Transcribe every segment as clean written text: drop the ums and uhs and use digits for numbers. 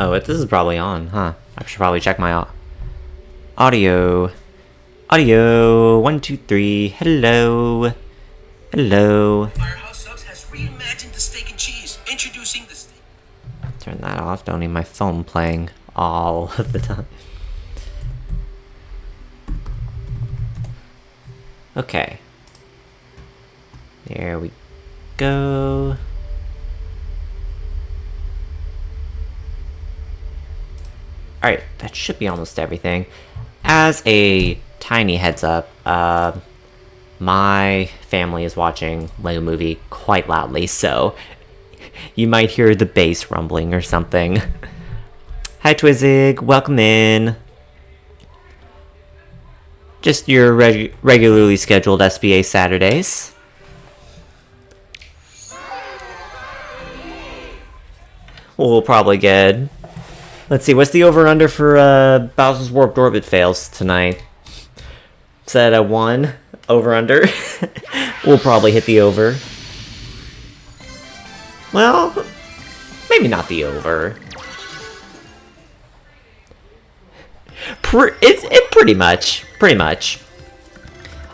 Oh, this is probably on, huh? I should probably check my audio. Audio. 1, 2, 3. Hello. Hello. Firehouse Subs has reimagined the steak and cheese. Introducing the steak. Turn that off. Don't need my phone playing all of the time. Okay. There we go. Alright, that should be almost everything. As a tiny heads up, my family is watching Lego Movie quite loudly, so you might hear the bass rumbling or something. Hi Twizzig, welcome in. Just your regularly scheduled SBA Saturdays. We'll probably get... Let's see, what's the over-under for Bowser's Warped Orbit fails tonight? Set at 1, over-under. We'll probably hit the over. Well, maybe not the over. It's pretty much.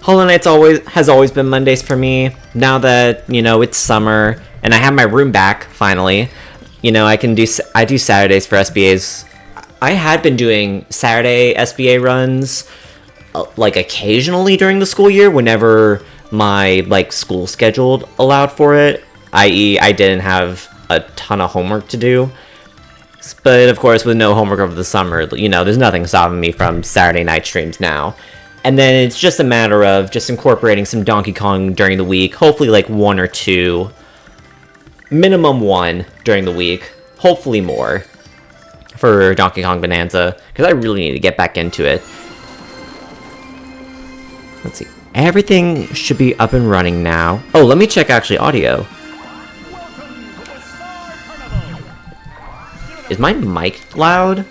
Hollow Knight's has always been Mondays for me. Now that, you know, it's summer and I have my room back finally, you know, I do Saturdays for SBAs. I had been doing Saturday SBA runs like occasionally during the school year whenever my like school schedule allowed for it, i.e. I didn't have a ton of homework to do. But of course, with no homework over the summer, you know, there's nothing stopping me from Saturday night streams now. And then it's just a matter of just incorporating some Donkey Kong during the week. Hopefully like 1 or 2. Minimum 1 during the week. Hopefully more for Donkey Kong Bonanza. Because I really need to get back into it. Let's see. Everything should be up and running now. Oh, let me check actually audio. Is my mic loud?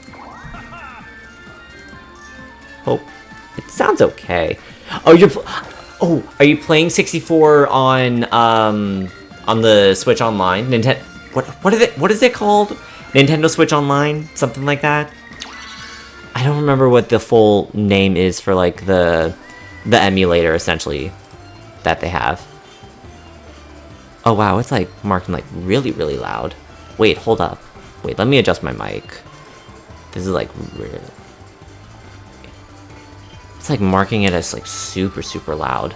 Oh, it sounds okay. Oh, are you playing 64 on the Switch Online? What is it called? Nintendo Switch Online? Something like that? I don't remember what the full name is for like the emulator essentially that they have. Oh wow, it's like marking like really loud. Wait, hold up. Wait, let me adjust my mic. This is like really... It's like marking it as like super loud.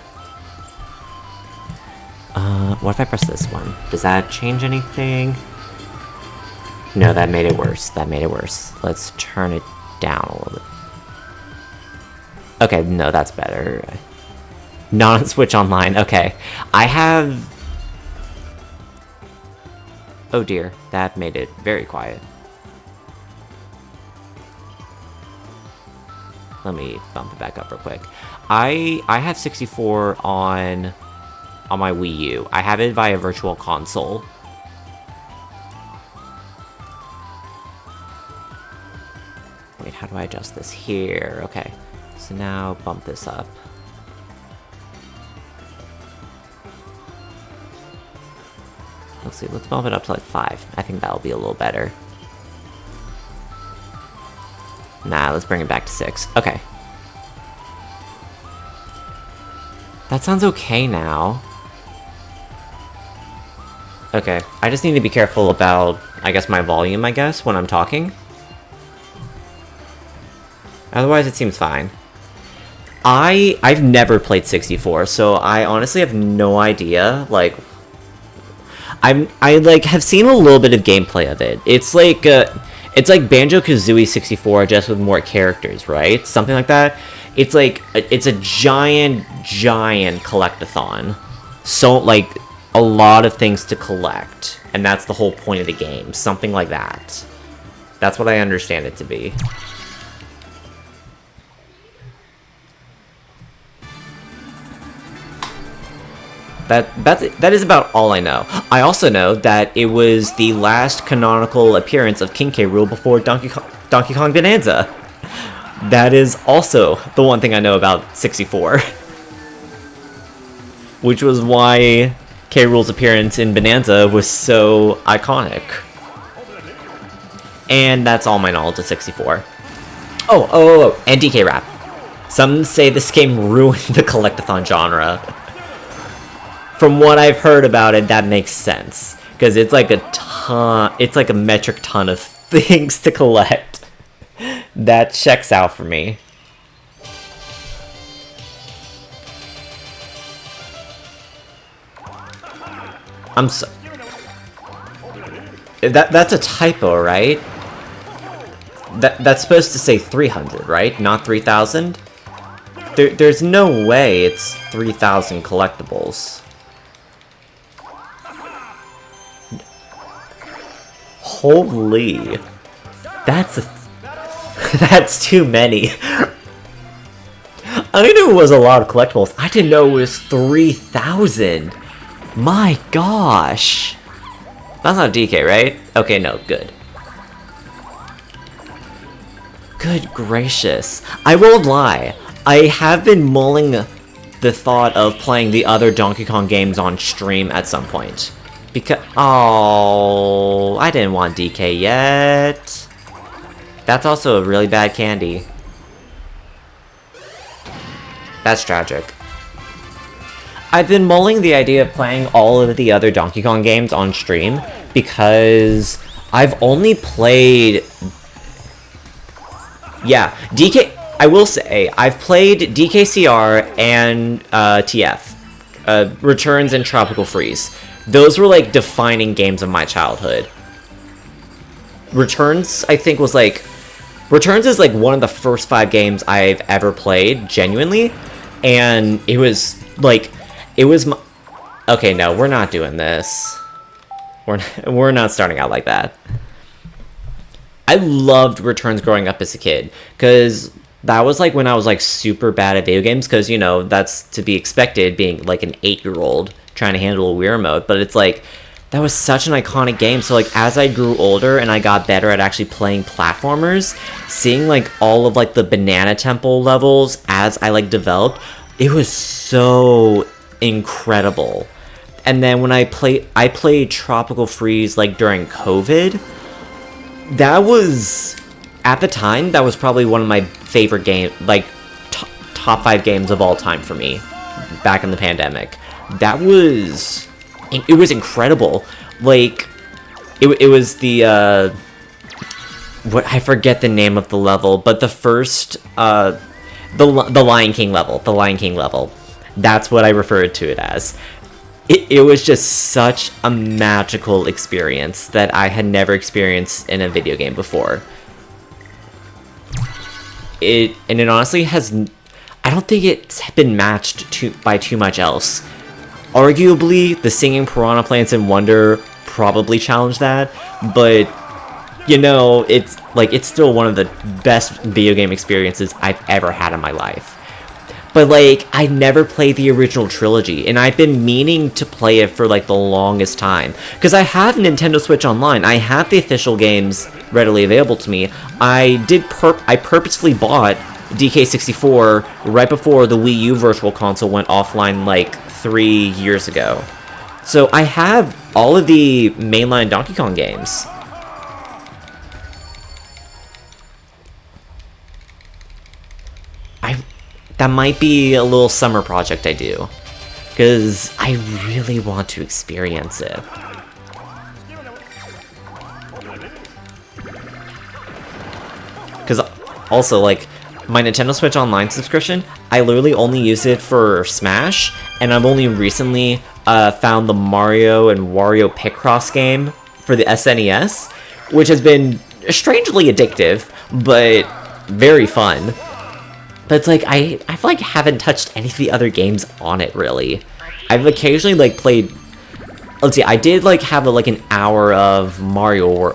What if I press this one? Does that change anything? No, that made it worse. Let's turn it down a little bit. Okay, no, that's better. Not on Switch Online. Okay. I have... Oh dear, that made it very quiet. Let me bump it back up real quick. I have 64 on my Wii U. I have it via Virtual Console. Wait, how do I adjust this here? Okay, so now bump this up. Let's see, let's bump it up to like 5. I think that'll be a little better. Nah, let's bring it back to 6. Okay. That sounds okay now. Okay, I just need to be careful about, I guess, my volume, when I'm talking. Otherwise, it seems fine. I've never played 64, so I honestly have no idea, like... I like have seen a little bit of gameplay of it. It's like Banjo-Kazooie 64 just with more characters, right? Something like that. It's like it's a giant collectathon. So like a lot of things to collect, and that's the whole point of the game. Something like that. That's what I understand it to be. That is about all I know. I also know that it was the last canonical appearance of King K. Rool before Donkey Kong Bonanza. That is also the one thing I know about 64. Which was why K. Rool's appearance in Bonanza was so iconic. And that's all my knowledge of 64. Oh, and DK Rap. Some say this game ruined the collectathon genre. From what I've heard about it, that makes sense. Because it's like a metric ton of things to collect. That checks out for me. I'm so... That's a typo, right? That's supposed to say 300, right? Not 3,000? There's no way it's 3,000 collectibles. Holy. That's too many. I knew it was a lot of collectibles. I didn't know it was 3,000. My gosh. That's not DK, right? Okay, no, good. Good gracious. I won't lie. I have been mulling the thought of playing the other Donkey Kong games on stream at some point. Because... Oh... I didn't want DK yet. That's also a really bad candy. That's tragic. I've been mulling the idea of playing all of the other Donkey Kong games on stream because I've only played... Yeah, DK... I will say, I've played DKCR and TF. Returns and Tropical Freeze. Those were like defining games of my childhood. Returns, I think, was like... Returns is like one of the first 5 games I've ever played, genuinely. And it was like... It was my... Okay, no, we're not doing this. We're not starting out like that. I loved Returns growing up as a kid, because that was like when I was like super bad at video games, because, you know, that's to be expected being like an 8-year-old trying to handle a weird mode, but it's like, that was such an iconic game. So like as I grew older and I got better at actually playing platformers, seeing like all of like the Banana Temple levels as I like developed, it was so incredible. And then when I played Tropical Freeze like during COVID, that was, at the time, that was probably one of my favorite game, like top 5 games of all time for me back in the pandemic. That was, it was incredible. Like, it was the, what, I forget the name of the level, but the first, the Lion King level. That's what I referred to it as. It was just such a magical experience that I had never experienced in a video game before. It honestly has... I don't think it's been matched by too much else. Arguably, the Singing Piranha Plants in Wonder probably challenged that, but, you know, it's still one of the best video game experiences I've ever had in my life. But, like, I never played the original trilogy, and I've been meaning to play it for, like, the longest time. Because I have Nintendo Switch Online. I have the official games readily available to me. I purposefully bought DK64 right before the Wii U Virtual Console went offline, like, 3 years ago. So I have all of the mainline Donkey Kong games. That might be a little summer project I do, because I really want to experience it. Because also, like, my Nintendo Switch Online subscription, I literally only use it for Smash, and I've only recently found the Mario and Wario Picross game for the SNES, which has been strangely addictive, but very fun. But it's like, I feel like I haven't touched any of the other games on it, really. I've occasionally, like, played... Let's see, I did, like, have, like, an hour of Mario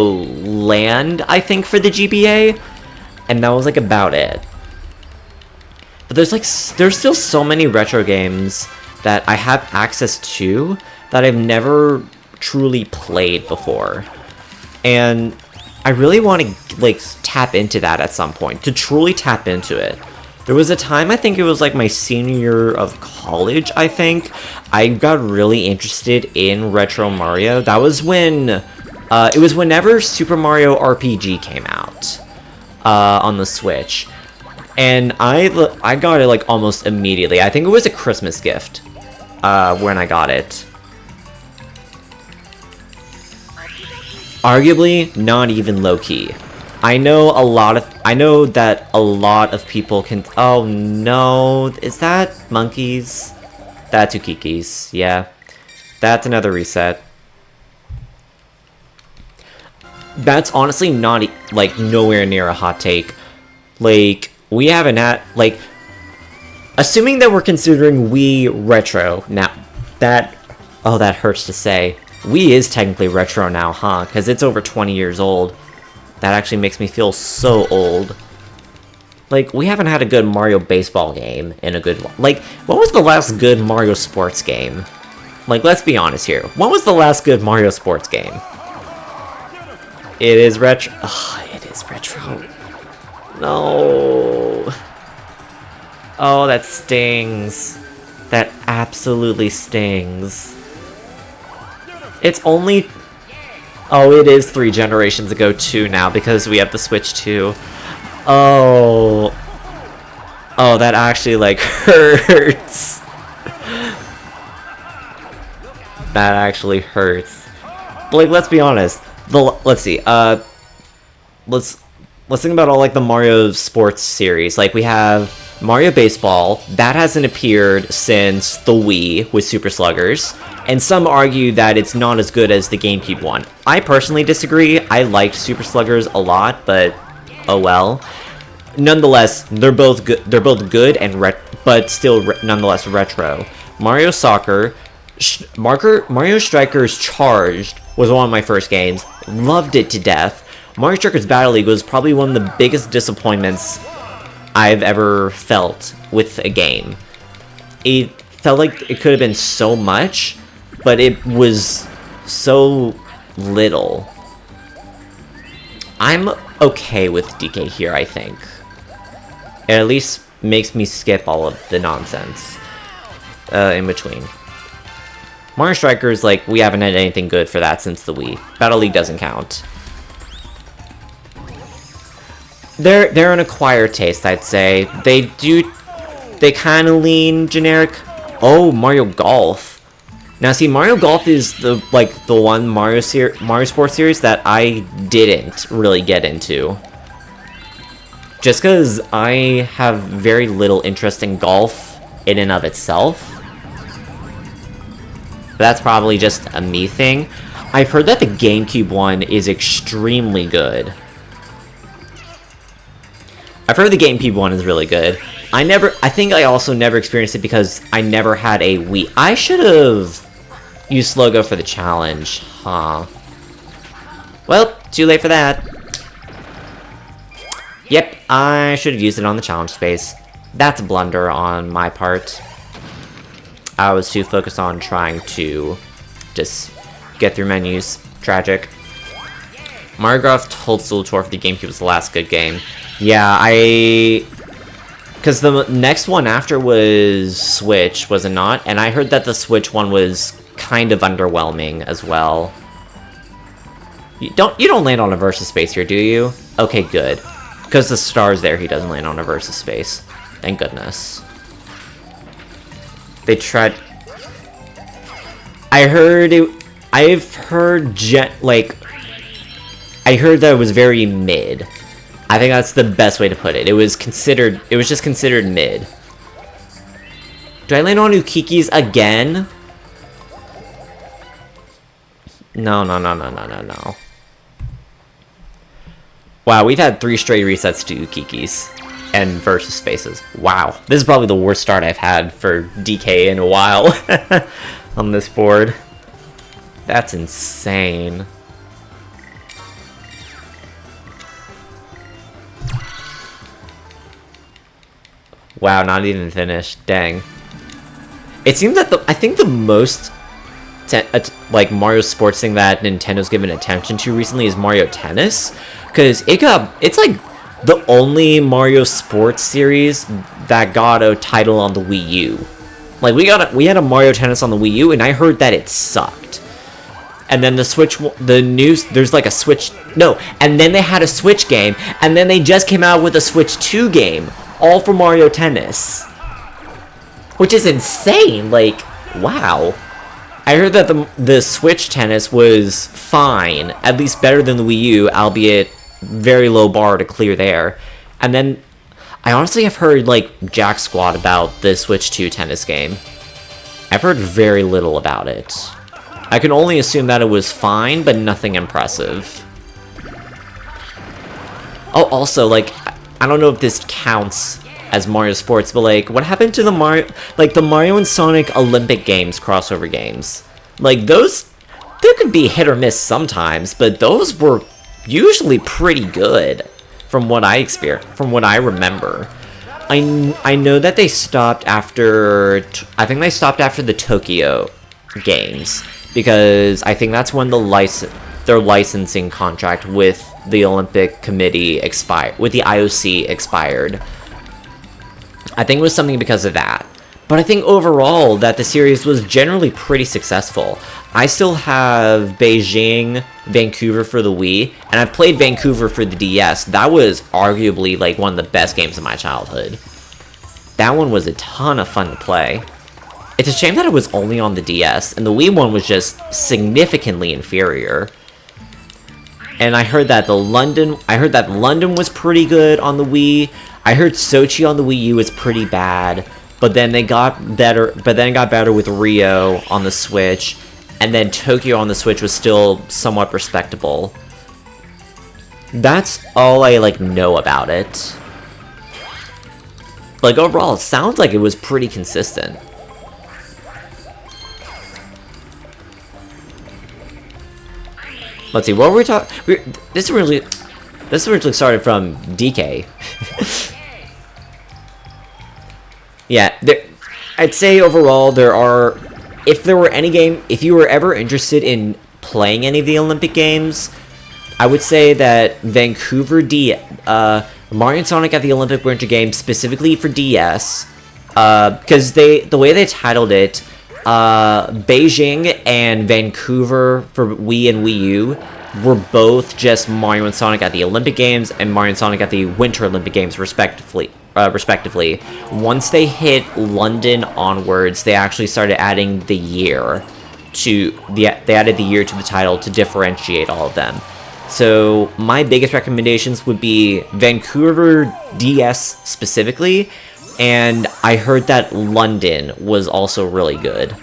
Land, I think, for the GBA. And that was, like, about it. But there's still so many retro games that I have access to that I've never truly played before. And I really want to, like, tap into that at some point, to truly tap into it. There was a time, I think it was like my senior year of college, I think, I got really interested in Retro Mario. That was when It was whenever Super Mario RPG came out on the Switch. And I got it like almost immediately. I think it was a Christmas gift when I got it. Arguably, not even low-key. I know that a lot of people can... Oh no, is that monkeys? That's Ukikis, yeah. That's another reset. That's honestly not, like, nowhere near a hot take. Like, we haven't had, like... Assuming that we're considering Wii retro, now, that... Oh, that hurts to say. Wii is technically retro now, huh? Because it's over 20 years old. That actually makes me feel so old. Like, we haven't had a good Mario baseball game in a good... Like, what was the last good Mario sports game? Like, let's be honest here. What was the last good Mario sports game? It is retro... Ugh, it is retro. No. Oh, that stings. That absolutely stings. It's only... Oh, it is 3 generations ago, too, now, because we have the Switch 2. Oh. Oh, that actually, like, hurts. That actually hurts. But, like, let's be honest. Let's see. Let's think about all, like, the Mario Sports series. Like, we have Mario Baseball. That hasn't appeared since the Wii with Super Sluggers. And some argue that it's not as good as the GameCube one. I personally disagree. I liked Super Sluggers a lot, but oh well. Nonetheless, they're both good. They're both good and but still nonetheless retro. Mario Soccer, Mario Strikers Charged was one of my first games. Loved it to death. Mario Strikers Battle League was probably one of the biggest disappointments I've ever felt with a game. It felt like it could have been so much, but it was so little. I'm okay with DK here, I think. It at least makes me skip all of the nonsense in between. Mario Strikers, like, we haven't had anything good for that since the Wii. Battle League doesn't count. They're an acquired taste, I'd say. They kind of lean generic. Oh, Mario Golf. Now, see, Mario Golf is the one Mario Sports series that I didn't really get into. Just because I have very little interest in golf in and of itself. But that's probably just a me thing. I've heard that the GameCube one is extremely good. I've heard the GameCube one is really good. I think I also never experienced it because I never had a Wii. I should have used Slogo for the challenge, huh? Well, too late for that. Yep, I should have used it on the challenge space. That's a blunder on my part. I was too focused on trying to just get through menus. Tragic. Mario Golf Toadstool Tour for the GameCube was the last good game. Yeah, because the next one after was Switch, was it not? And I heard that the Switch one was kind of underwhelming as well. You don't land on a versus space here, do you? Okay, good. Because the star's there, he doesn't land on a versus space. Thank goodness. They tried... I heard that it was very mid. I think that's the best way to put it. It was just considered mid. Do I land on Ukikis again? No. Wow, we've had 3 straight resets to Ukikis and versus spaces. Wow, this is probably the worst start I've had for DK in a while on this board. That's insane. Wow, not even finished. Dang. It seems that I think the most like Mario Sports thing that Nintendo's given attention to recently is Mario Tennis, because it's like the only Mario Sports series that got a title on the Wii U. Like we had a Mario Tennis on the Wii U, and I heard that it sucked. And then there's like a Switch, no, and then they had a Switch game, and then they just came out with a Switch 2 game, all for Mario Tennis. Which is insane, like, wow. I heard that the Switch Tennis was fine, at least better than the Wii U, albeit very low bar to clear there. And then, I honestly have heard, like, jack squat about the Switch 2 tennis game. I've heard very little about it. I can only assume that it was fine, but nothing impressive. Oh, also, like, I don't know if this counts as Mario Sports, but, like, what happened to the Mario and Sonic Olympic Games crossover games? Like, those, there could be hit or miss sometimes, but those were usually pretty good, from what I remember. I know that they stopped after, I think they stopped after the Tokyo games, because I think that's when their licensing contract with the Olympic Committee with the IOC expired. I think it was something because of that. But I think overall that the series was generally pretty successful. I still have Beijing, Vancouver for the Wii, and I've played Vancouver for the DS. That was arguably like one of the best games of my childhood. That one was a ton of fun to play. It's a shame that it was only on the DS, and the Wii one was just significantly inferior. And I heard that London was pretty good on the Wii. I heard Sochi on the Wii U was pretty bad, but then it got better with Rio on the Switch, and then Tokyo on the Switch was still somewhat respectable. That's all I know about it. Like overall, it sounds like it was pretty consistent. Let's see, what were we talking? This originally started from DK. Yeah, I'd say overall if you were ever interested in playing any of the Olympic Games, I would say that Mario and Sonic at the Olympic Winter Games specifically for DS, because the way they titled it, Beijing and Vancouver for Wii and Wii U were both just Mario and Sonic at the Olympic Games and Mario and Sonic at the Winter Olympic Games respectively. Once they hit London onwards, they actually started adding the year to the title to differentiate all of them. So my biggest recommendations would be Vancouver DS specifically, and I heard that London was also really good.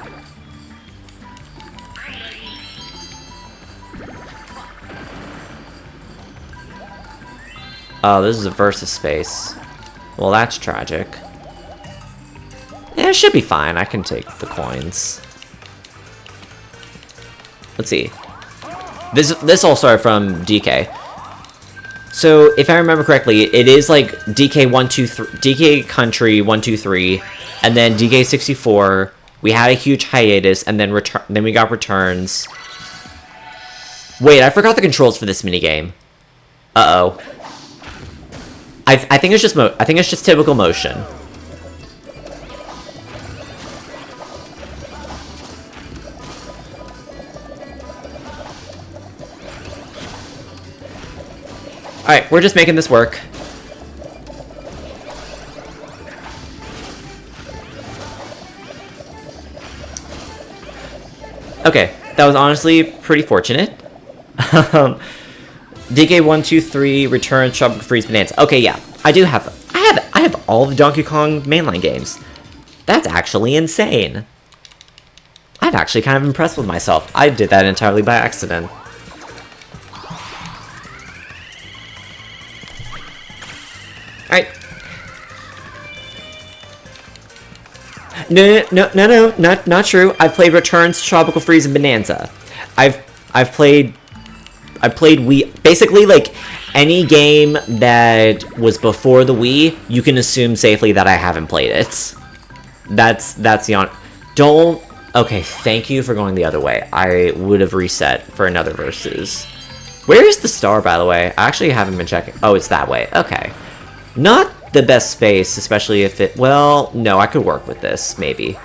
Oh, this is a versus space. Well, that's tragic. Yeah, it should be fine. I can take the coins. Let's see. This all started from DK. So, if I remember correctly, it is like DK Country 123, and then DK 64. We had a huge hiatus, and then we got returns. Wait, I forgot the controls for this minigame. Uh-oh. I think it's just typical motion. Alright, we're just making this work. Okay, that was honestly pretty fortunate. DK123 Return Tropical Freeze Bonanza. Okay, yeah, I have all the Donkey Kong mainline games. That's actually insane. I'm actually kind of impressed with myself. I did that entirely by accident. Alright. No, not true. I've played Returns, Tropical Freeze, and Bonanza. I've played Wii. Basically, like, any game that was before the Wii, you can assume safely that I haven't played it. That's the Don't... Okay, thank you for going the other way. I would have reset for another versus. Where is the star, by the way? I actually haven't been checking. Oh, it's that way. Okay. Not the best space, especially if it... Well, no, I could work with this, maybe.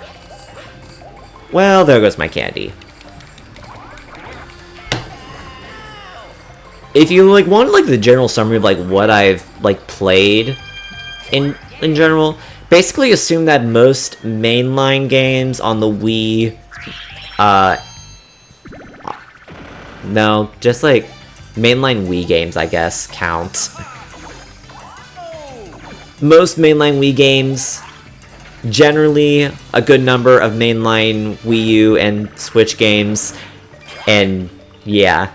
Well, there goes my candy. if you like want like the general summary of like what I've like played in general, basically assume that most mainline games on the Wii, no, just like mainline Wii games, I guess, count. Most mainline Wii games, generally a good number of mainline Wii U and Switch games, and yeah.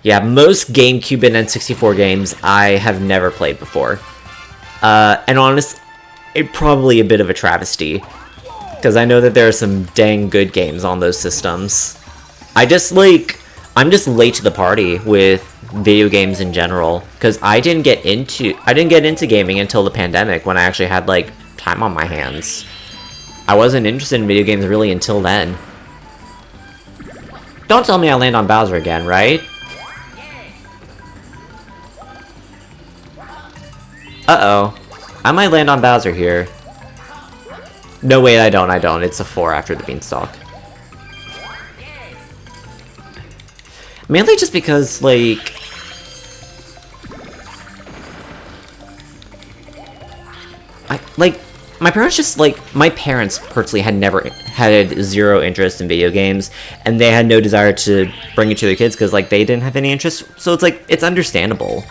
Yeah, most GameCube and N64 games I have never played before. And honest, it probably a bit of a travesty, because I know that there are some dang good games on those systems. I'm just late to the party with video games in general, because I didn't get into gaming until the pandemic, when I actually had like time on my hands. I wasn't interested in video games really until then. Don't tell me I land on Bowser again, right? Uh-oh. I might land on Bowser here. No, wait, I don't. It's a 4 after the beanstalk. Mainly just because, like... my parents personally had never had zero interest in video games, and they had no desire to bring it to their kids because, like, they didn't have any interest, so it's, like, it's understandable.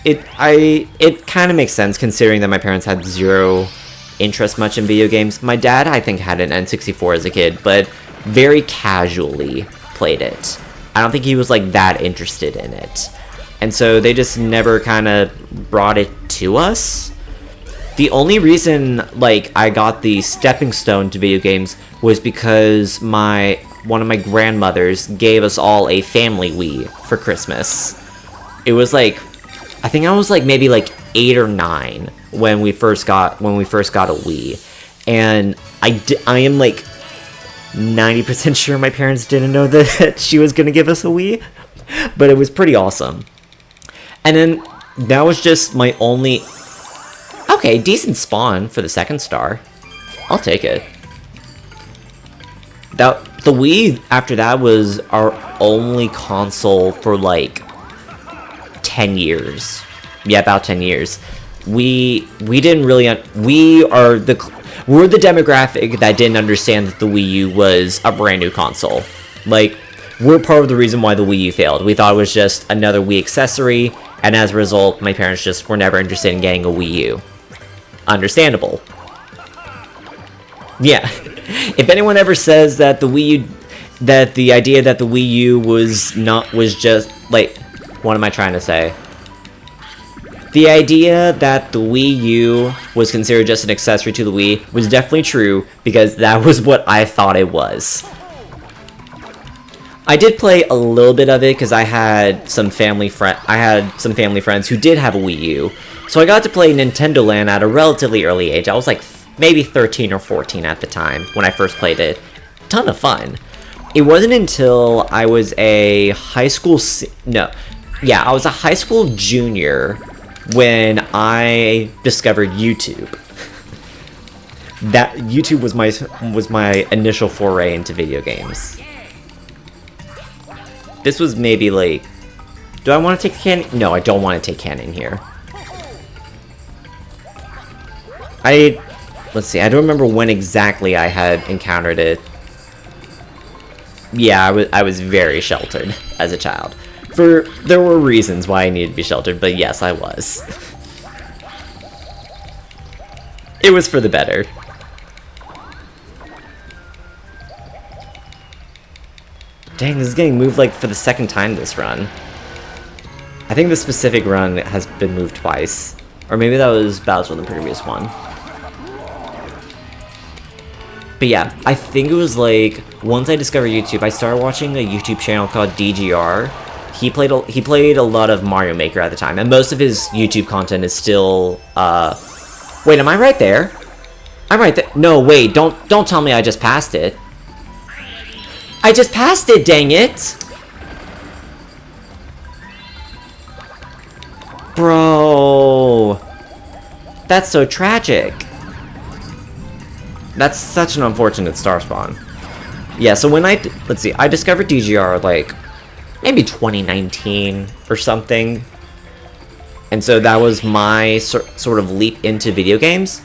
It kind of makes sense considering that my parents had zero interest much in video games. My dad, I think, had an N64 as a kid, but very casually played it. I don't think he was like that interested in it. And so they just never kind of brought it to us. The only reason like I got the stepping stone to video games was because one of my grandmothers gave us all a family Wii for Christmas. It was like, I think I was like maybe like 8 or 9 when we first got a Wii, and I am like 90% sure my parents didn't know that she was gonna give us a Wii, but it was pretty awesome. And then that was just my only. Okay, decent spawn for the second star. I'll take it. The Wii after that was our only console for like 10 years. Yeah, about 10 years. We didn't really we're the demographic that didn't understand that the Wii U was a brand new console. Like, we're part of the reason why the Wii U failed. We thought it was just another Wii accessory, and as a result, my parents just were never interested in getting a Wii U. Understandable. Yeah. If anyone ever says that the Wii U, that the idea that the Wii U was just like, what am I trying to say? The idea that the Wii U was considered just an accessory to the Wii was definitely true, because that was what I thought it was. I did play a little bit of it because I had some family friends who did have a Wii U, so I got to play Nintendo Land at a relatively early age. I was like maybe 13 or 14 at the time when I first played it. Ton of fun. It wasn't until I was a high school I was a high school junior when I discovered YouTube. That YouTube was my initial foray into video games. This was maybe like, do I want to take the cannon? No, I don't want to take cannon here. Let's see, I don't remember when exactly I had encountered it. Yeah, I was very sheltered as a child. There were reasons why I needed to be sheltered, but yes, I was. It was for the better. Dang, this is getting moved like for the second time this run. I think this specific run has been moved twice. Or maybe that was Bowser in the previous one. But yeah, I think it was like, once I discovered YouTube, I started watching a YouTube channel called DGR. He played a lot of Mario Maker at the time, and most of his YouTube content is still, wait, am I right there? I'm right there. No, wait, don't tell me I just passed it. I just passed it, dang it! Bro, that's so tragic. That's such an unfortunate star spawn. Yeah, so when I discovered DGR, like, maybe 2019 or something. And so that was my sort of leap into video games.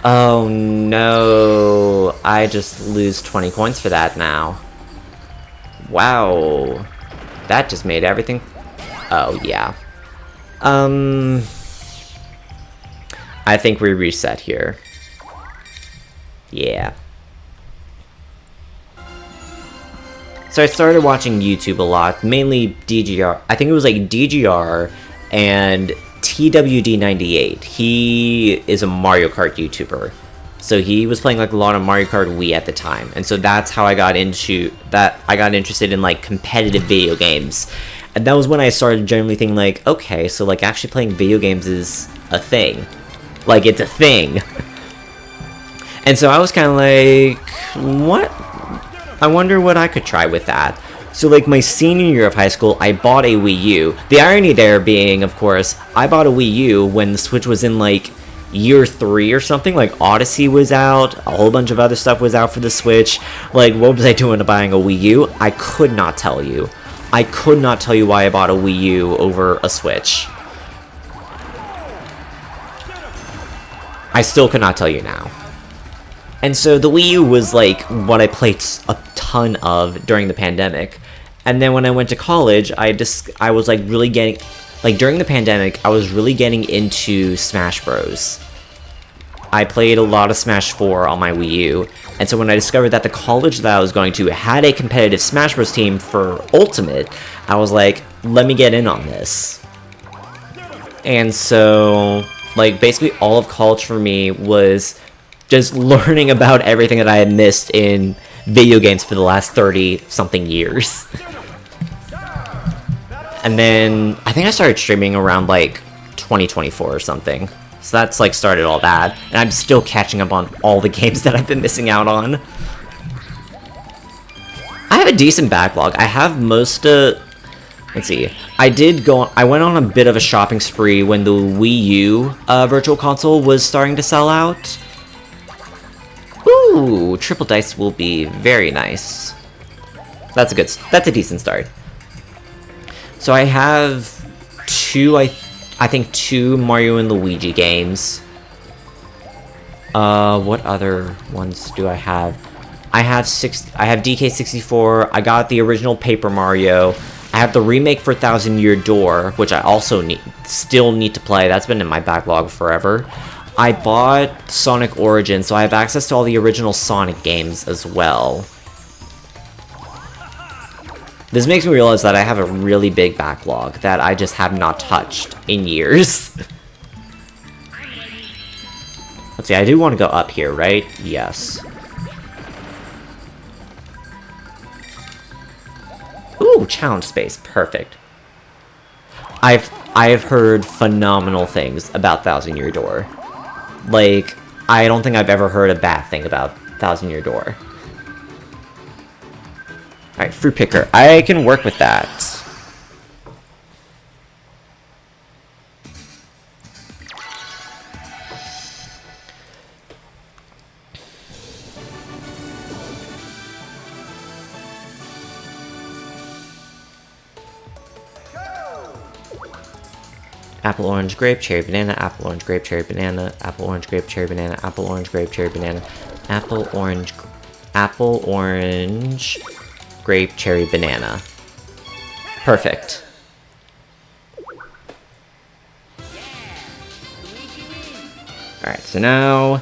Oh no, I just lose 20 coins for that now. Wow, that just made everything... Oh yeah. I think we reset here. Yeah. So I started watching YouTube a lot, mainly DGR. I think it was like DGR and TWD98. He is a Mario Kart YouTuber. So he was playing like a lot of Mario Kart Wii at the time. And so that's how I got into that. I got interested in like competitive video games. And that was when I started generally thinking like, okay, so like actually playing video games is a thing. Like it's a thing. And so I was kind of like, what? I wonder what I could try with that. So like my senior year of high school, I bought a Wii U. The irony there being, of course, I bought a Wii U when the Switch was in like year 3 or something. Like Odyssey was out, a whole bunch of other stuff was out for the Switch. Like what was I doing to buying a Wii U? I could not tell you. I could not tell you why I bought a Wii U over a Switch. I still could not tell you now. And so the Wii U was like what I played a ton of during the pandemic. And then when I went to college, I was like really getting, like during the pandemic, I was really getting into Smash Bros. I played a lot of Smash 4 on my Wii U. And so when I discovered that the college that I was going to had a competitive Smash Bros team for Ultimate, I was like, let me get in on this. And so, like, basically all of college for me was just learning about everything that I had missed in video games for the last 30-something years. And then, I think I started streaming around, like, 2024 or something. So that's, like, started all that. And I'm still catching up on all the games that I've been missing out on. I have a decent backlog. I have most of... Let's see. I went on a bit of a shopping spree when the Wii U Virtual Console was starting to sell out. Ooh, triple dice will be very nice. That's a decent start. So I have I think two Mario and Luigi games. What other ones do I have? I have DK64. I got the original Paper Mario. I have the remake for Thousand Year Door, which I also still need to play. That's been in my backlog forever. I bought Sonic Origins, so I have access to all the original Sonic games as well. This makes me realize that I have a really big backlog that I just have not touched in years. Let's see, I do want to go up here, right? Yes. Ooh, challenge space. Perfect. I've heard phenomenal things about Thousand Year Door. Like, I don't think I've ever heard a bad thing about Thousand Year Door. Alright, fruit picker. I can work with that. Apple, orange, grape, cherry, banana, apple, orange, grape, cherry, banana, apple, orange, grape, cherry, banana, apple, orange, grape, cherry, banana, apple, orange, grape, cherry, banana. Perfect. Alright, so now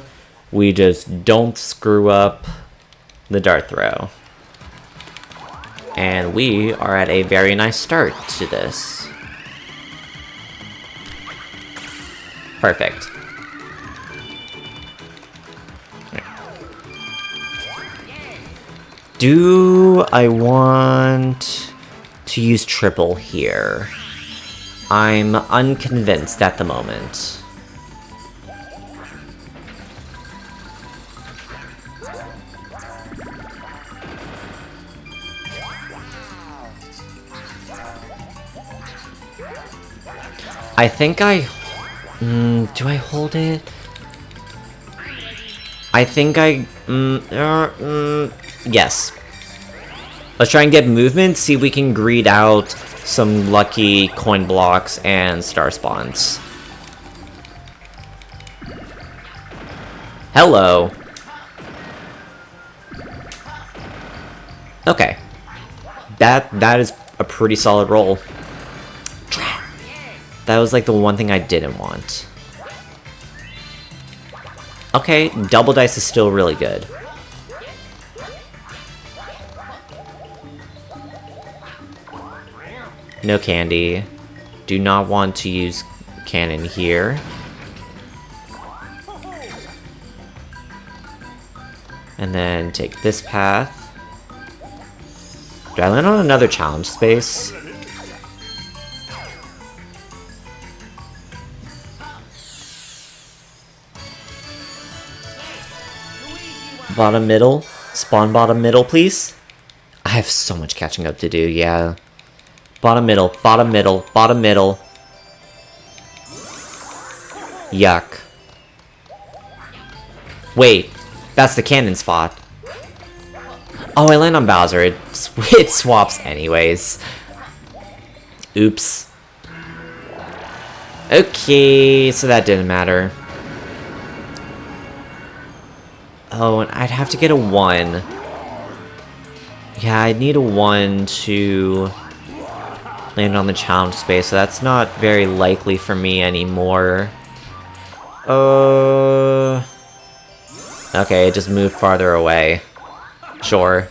we just don't screw up the dart throw. And we are at a very nice start to this. Perfect. Do I want to use triple here? I'm unconvinced at the moment. I think do I hold it? I think yes. Let's try and get movement, see if we can greed out some lucky coin blocks and star spawns. Hello. Okay. That is a pretty solid roll. That was like the one thing I didn't want. Okay, double dice is still really good. No candy. Do not want to use cannon here. And then take this path. Do I land on another challenge space? Bottom middle? Spawn bottom middle, please? I have so much catching up to do, yeah. Bottom middle, bottom middle, bottom middle. Yuck. Wait, that's the cannon spot. Oh, I land on Bowser. It swaps anyways. Oops. Okay, so that didn't matter. Oh, and I'd have to get a 1. Yeah, I'd need a 1 to land on the challenge space, so that's not very likely for me anymore. Okay, it just moved farther away. Sure.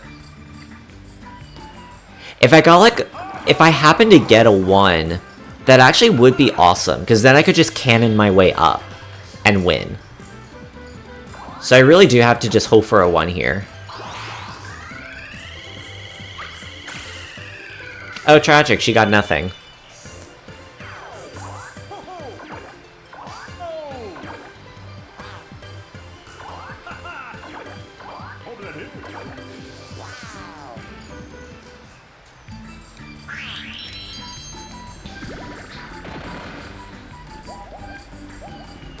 If I happen to get a 1, that actually would be awesome, because then I could just cannon my way up and win. So I really do have to just hope for a 1 here. Oh, tragic, she got nothing.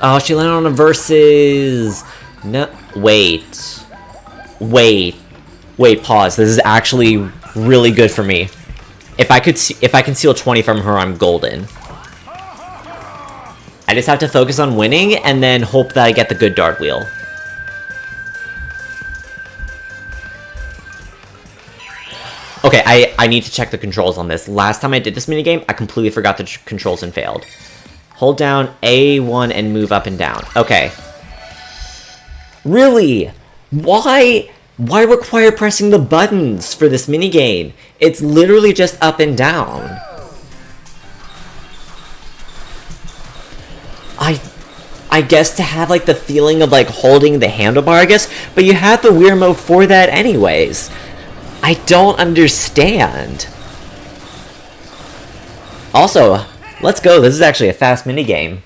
Oh, she landed on a versus. No, wait. Wait, pause. This is actually really good for me. If I can steal 20 from her, I'm golden. I just have to focus on winning and then hope that I get the good dart wheel. Okay, I need to check the controls on this. Last time I did this minigame, I completely forgot the controls and failed. Hold down A1 and move up and down. Okay. Really? Why require pressing the buttons for this minigame? It's literally just up and down. I guess to have like the feeling of like holding the handlebar, I guess, but you have the weird mode for that anyways. I don't understand. Also, let's go. This is actually a fast minigame.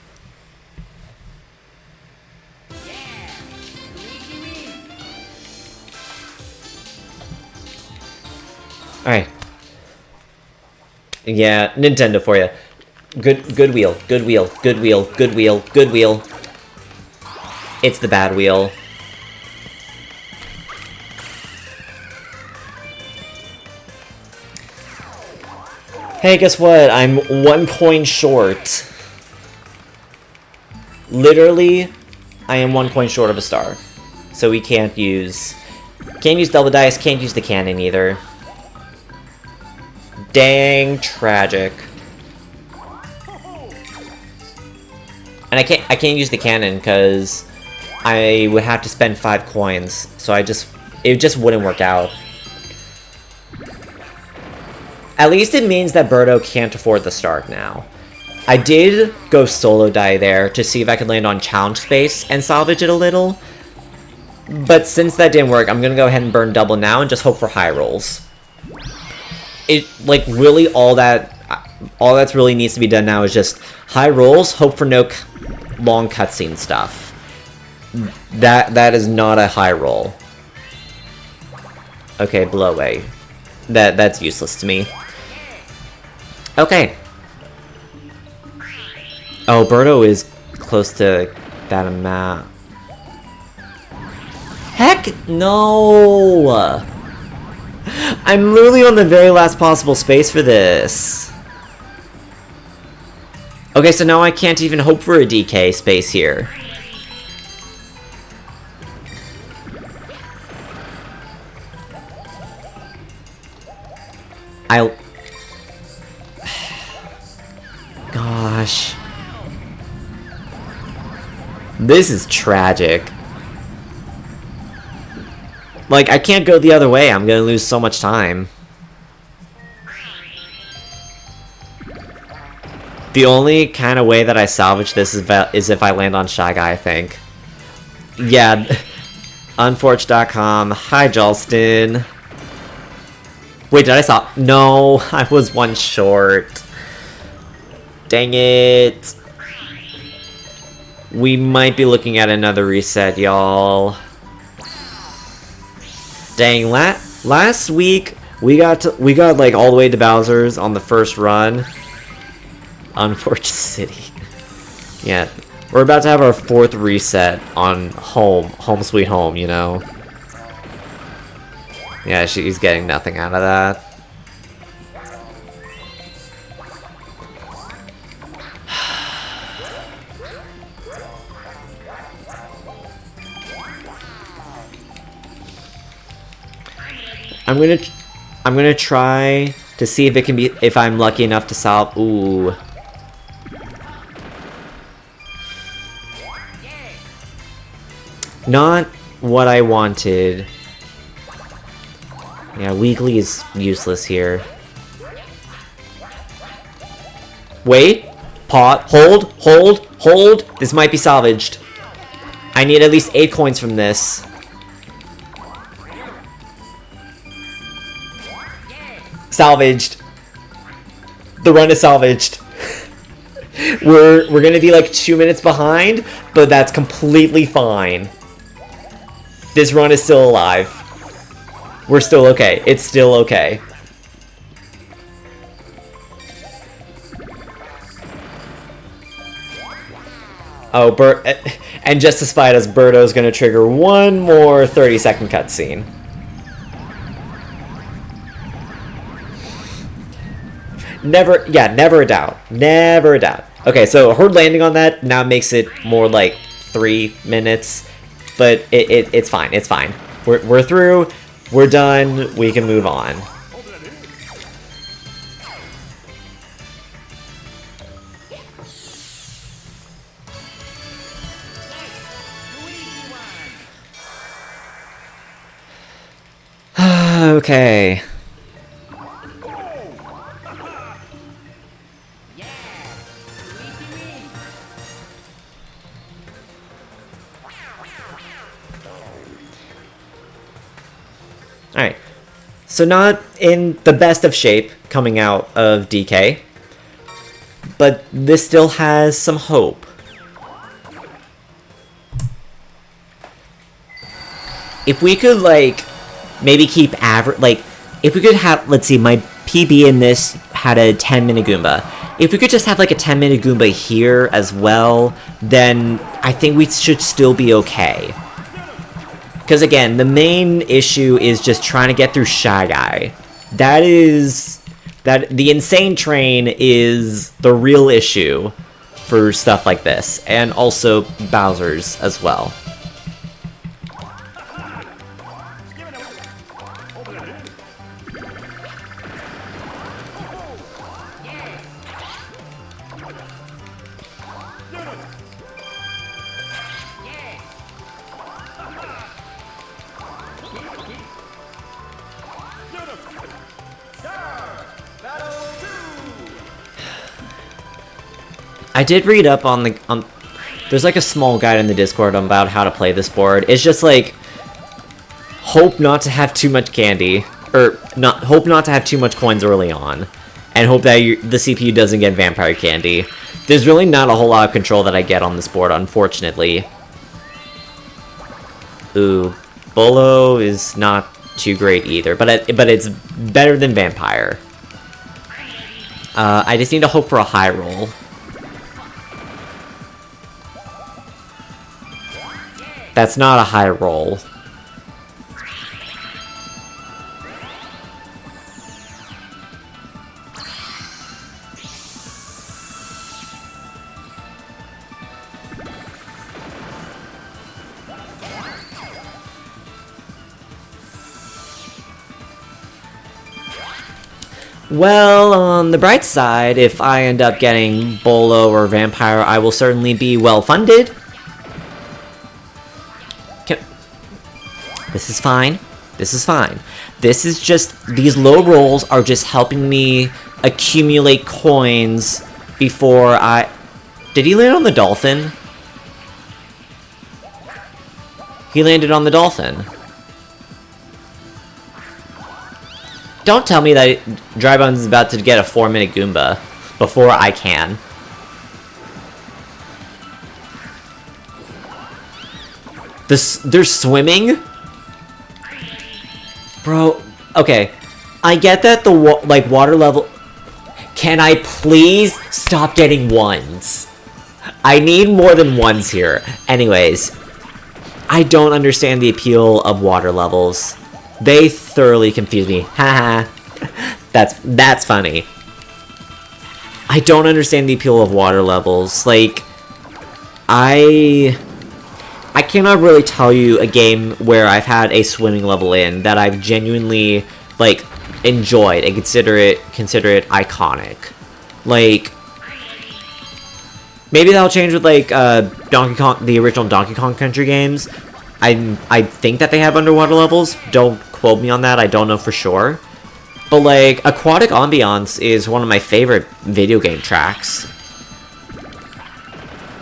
Alright. Yeah, Nintendo for you. Good wheel, good wheel, good wheel, good wheel, good wheel. It's the bad wheel. Hey, guess what? I'm 1 coin short. Literally, I am 1 coin short of a star. So we can't use double dice, can't use the cannon either. Dang tragic. And I can't use the cannon because I would have to spend 5 coins. So it just wouldn't work out. At least it means that Birdo can't afford the start now. I did go solo die there to see if I could land on challenge space and salvage it a little. But since that didn't work, I'm gonna go ahead and burn double now and just hope for high rolls. Like, really all that's really needs to be done now is just high rolls, hope for no long cutscene stuff. That is not a high roll. Okay, blow away. That's useless to me. Okay. Oh, Birdo is close to that amount. Heck no! I'm literally on the very last possible space for this. Okay, so now I can't even hope for a DK space here. Gosh. This is tragic. Like, I can't go the other way. I'm gonna lose so much time. The only kind of way that I salvage this is if I land on Shy Guy, I think. Yeah. Unforge.com. Hi, Jalston. Wait, did I stop? No, I was one short. Dang it. We might be looking at another reset, y'all. Dang, last week we got like all the way to Bowser's on the first run. Unfortunate City. Yeah, we're about to have our 4th reset on home sweet home, you know. Yeah, she's getting nothing out of that. I'm gonna try to see if I'm lucky enough to solve. Ooh. Not what I wanted. Yeah, weekly is useless here. Wait. Pot. Hold. This might be salvaged. I need at least 8 coins from this. Salvaged. The run is salvaged. We're gonna be like 2 minutes behind, but that's completely fine. This run is still alive. We're still okay. It's still okay. Oh, and just to spite us, Birdo's gonna trigger one more 30-second cutscene. Never a doubt. Never a doubt. Okay, so her landing on that now makes it more like 3 minutes, but it's fine. It's fine. We're through. We're done. We can move on. Okay. Alright, so not in the best of shape coming out of DK, but this still has some hope. If we could, like, maybe keep average, like, if we could have, let's see, my PB in this had a 10-minute Goomba. If we could just have, like, a 10-minute Goomba here as well, then I think we should still be okay. Because again, the main issue is just trying to get through Shy Guy. The Insane Train is the real issue for stuff like this. And also Bowser's as well. I did read up on there's like a small guide in the Discord about how to play this board. It's just like, hope not to have too much candy, or hope not to have too much coins early on, and hope that the CPU doesn't get vampire candy. There's really not a whole lot of control that I get on this board, unfortunately. Ooh, Bolo is not too great either, but it's better than vampire. I just need to hope for a high roll. That's not a high roll. Well, on the bright side, if I end up getting Bolo or Vampire, I will certainly be well-funded. This is fine. This is fine. This is just... These low rolls are just helping me accumulate coins before I... Did he land on the dolphin? He landed on the dolphin. Don't tell me that Drybones is about to get a 4-minute Goomba before I can. They're swimming? Bro, okay. I get that the water level... Can I please stop getting ones? I need more than ones here. Anyways, I don't understand the appeal of water levels. They thoroughly confuse me. Haha. That's funny. I don't understand the appeal of water levels. Like, I cannot really tell you a game where I've had a swimming level in that I've genuinely, like, enjoyed and consider it iconic. Like, maybe that'll change with, like, Donkey Kong, the original Donkey Kong Country games. I think that they have underwater levels. Don't quote me on that. I don't know for sure. But, like, Aquatic Ambiance is one of my favorite video game tracks.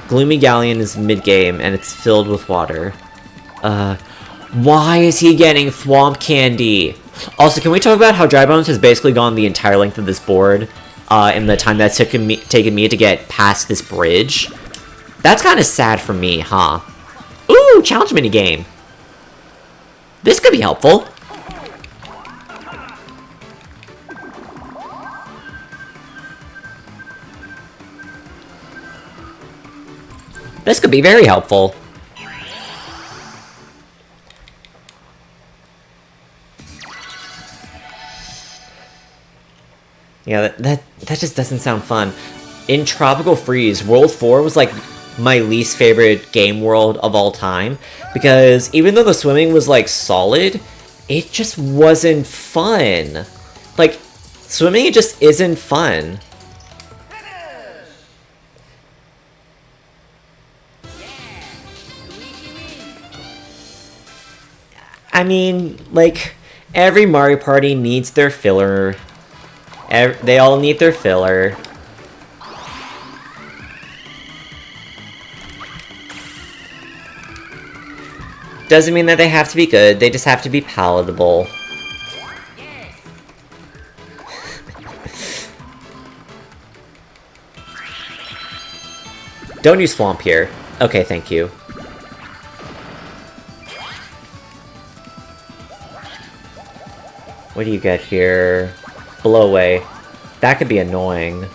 Gloomy Galleon is mid-game, and it's filled with water. Why is he getting Thwomp Candy? Also, can we talk about how Drybones has basically gone the entire length of this board in the time that's taken me to get past this bridge? That's kind of sad for me, huh? Ooh, challenge minigame. This could be helpful. This could be very helpful. Yeah, that just doesn't sound fun. In Tropical Freeze, World 4 was like my least favorite game world of all time, because even though the swimming was like solid, it just wasn't fun. Like, swimming just isn't fun. I mean, like, every Mario Party needs their filler. They all need their filler. Doesn't mean that they have to be good, they just have to be palatable. Don't use Swamp here. Okay, thank you. What do you get here? Blow away. That could be annoying.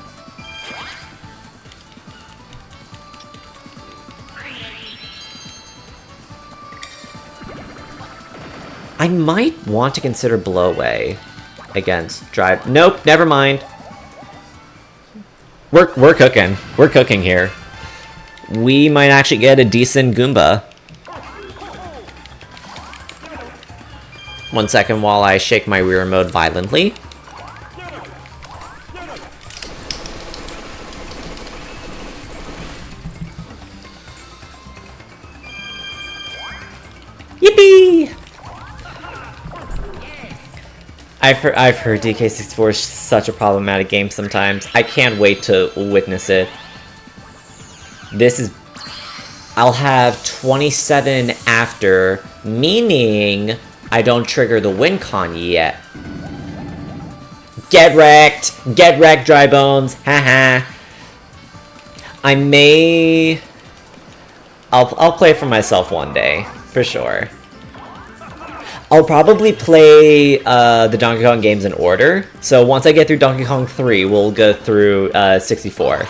I might want to consider blow away against drive. Nope, never mind. We're cooking. We're cooking here. We might actually get a decent Goomba. 1 second while I shake my Wii remote violently. Yippee! I've heard DK64 is such a problematic game sometimes. I can't wait to witness it. This is... I'll have 27 after, meaning I don't trigger the win con yet. Get wrecked! Get wrecked, Drybones! Haha! I may... I'll play for myself one day, for sure. I'll probably play the Donkey Kong games in order. So once I get through Donkey Kong 3, we'll go through 64.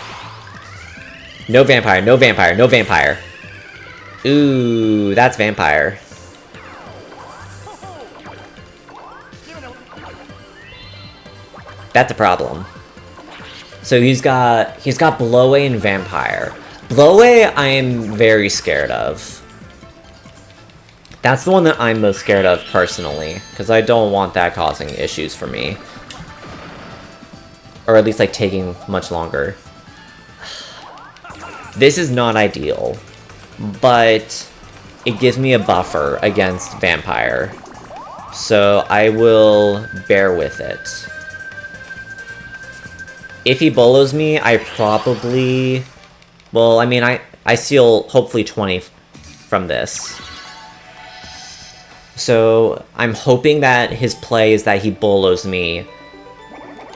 No vampire, no vampire, no vampire. Ooh, that's vampire. That's a problem. So he's got Blowaway and Vampire. Blowaway I am very scared of. That's the one that I'm most scared of personally, because I don't want that causing issues for me. Or at least, like, taking much longer. This is not ideal. But it gives me a buffer against Vampire. So I will bear with it. If he bolos me, I probably... Well, I mean, I steal hopefully 20 from this. So I'm hoping that his play is that he bolos me.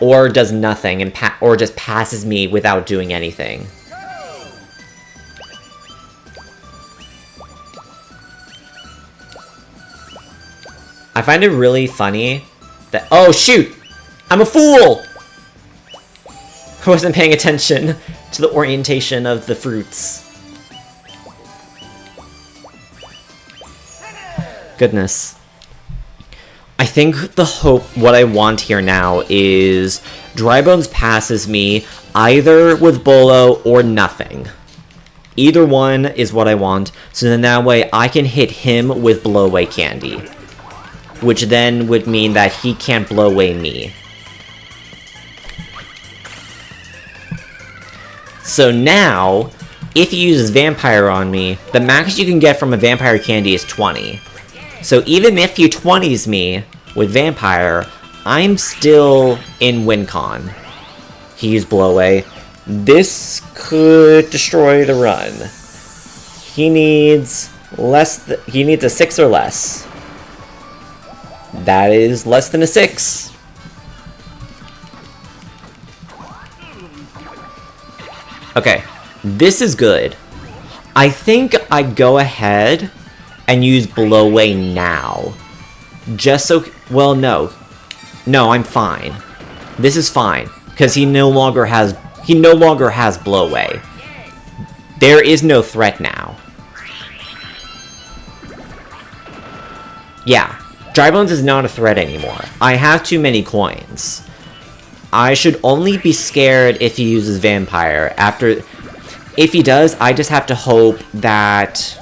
Or does nothing, and or just passes me without doing anything. I find it really funny that- Oh, shoot! I'm a fool! I wasn't paying attention to the orientation of the fruits. Goodness. I think what I want here now is Drybones passes me either with Bolo or nothing. Either one is what I want, so then that way I can hit him with Blow Away Candy. Which then would mean that he can't blow away me. So now, if he uses Vampire on me, the max you can get from a Vampire Candy is 20. So even if he 20s me with Vampire, I'm still in WinCon. He used Blow Away. This could destroy the run. He needs he needs a 6 or less. That is less than a 6. Okay, this is good. I think I go ahead and use Blow Away now. Just so... Well, no. No, I'm fine. This is fine. Because he no longer has Blow Away. There is no threat now. Yeah. Drybones is not a threat anymore. I have too many coins. I should only be scared if he uses Vampire. If he does, I just have to hope that,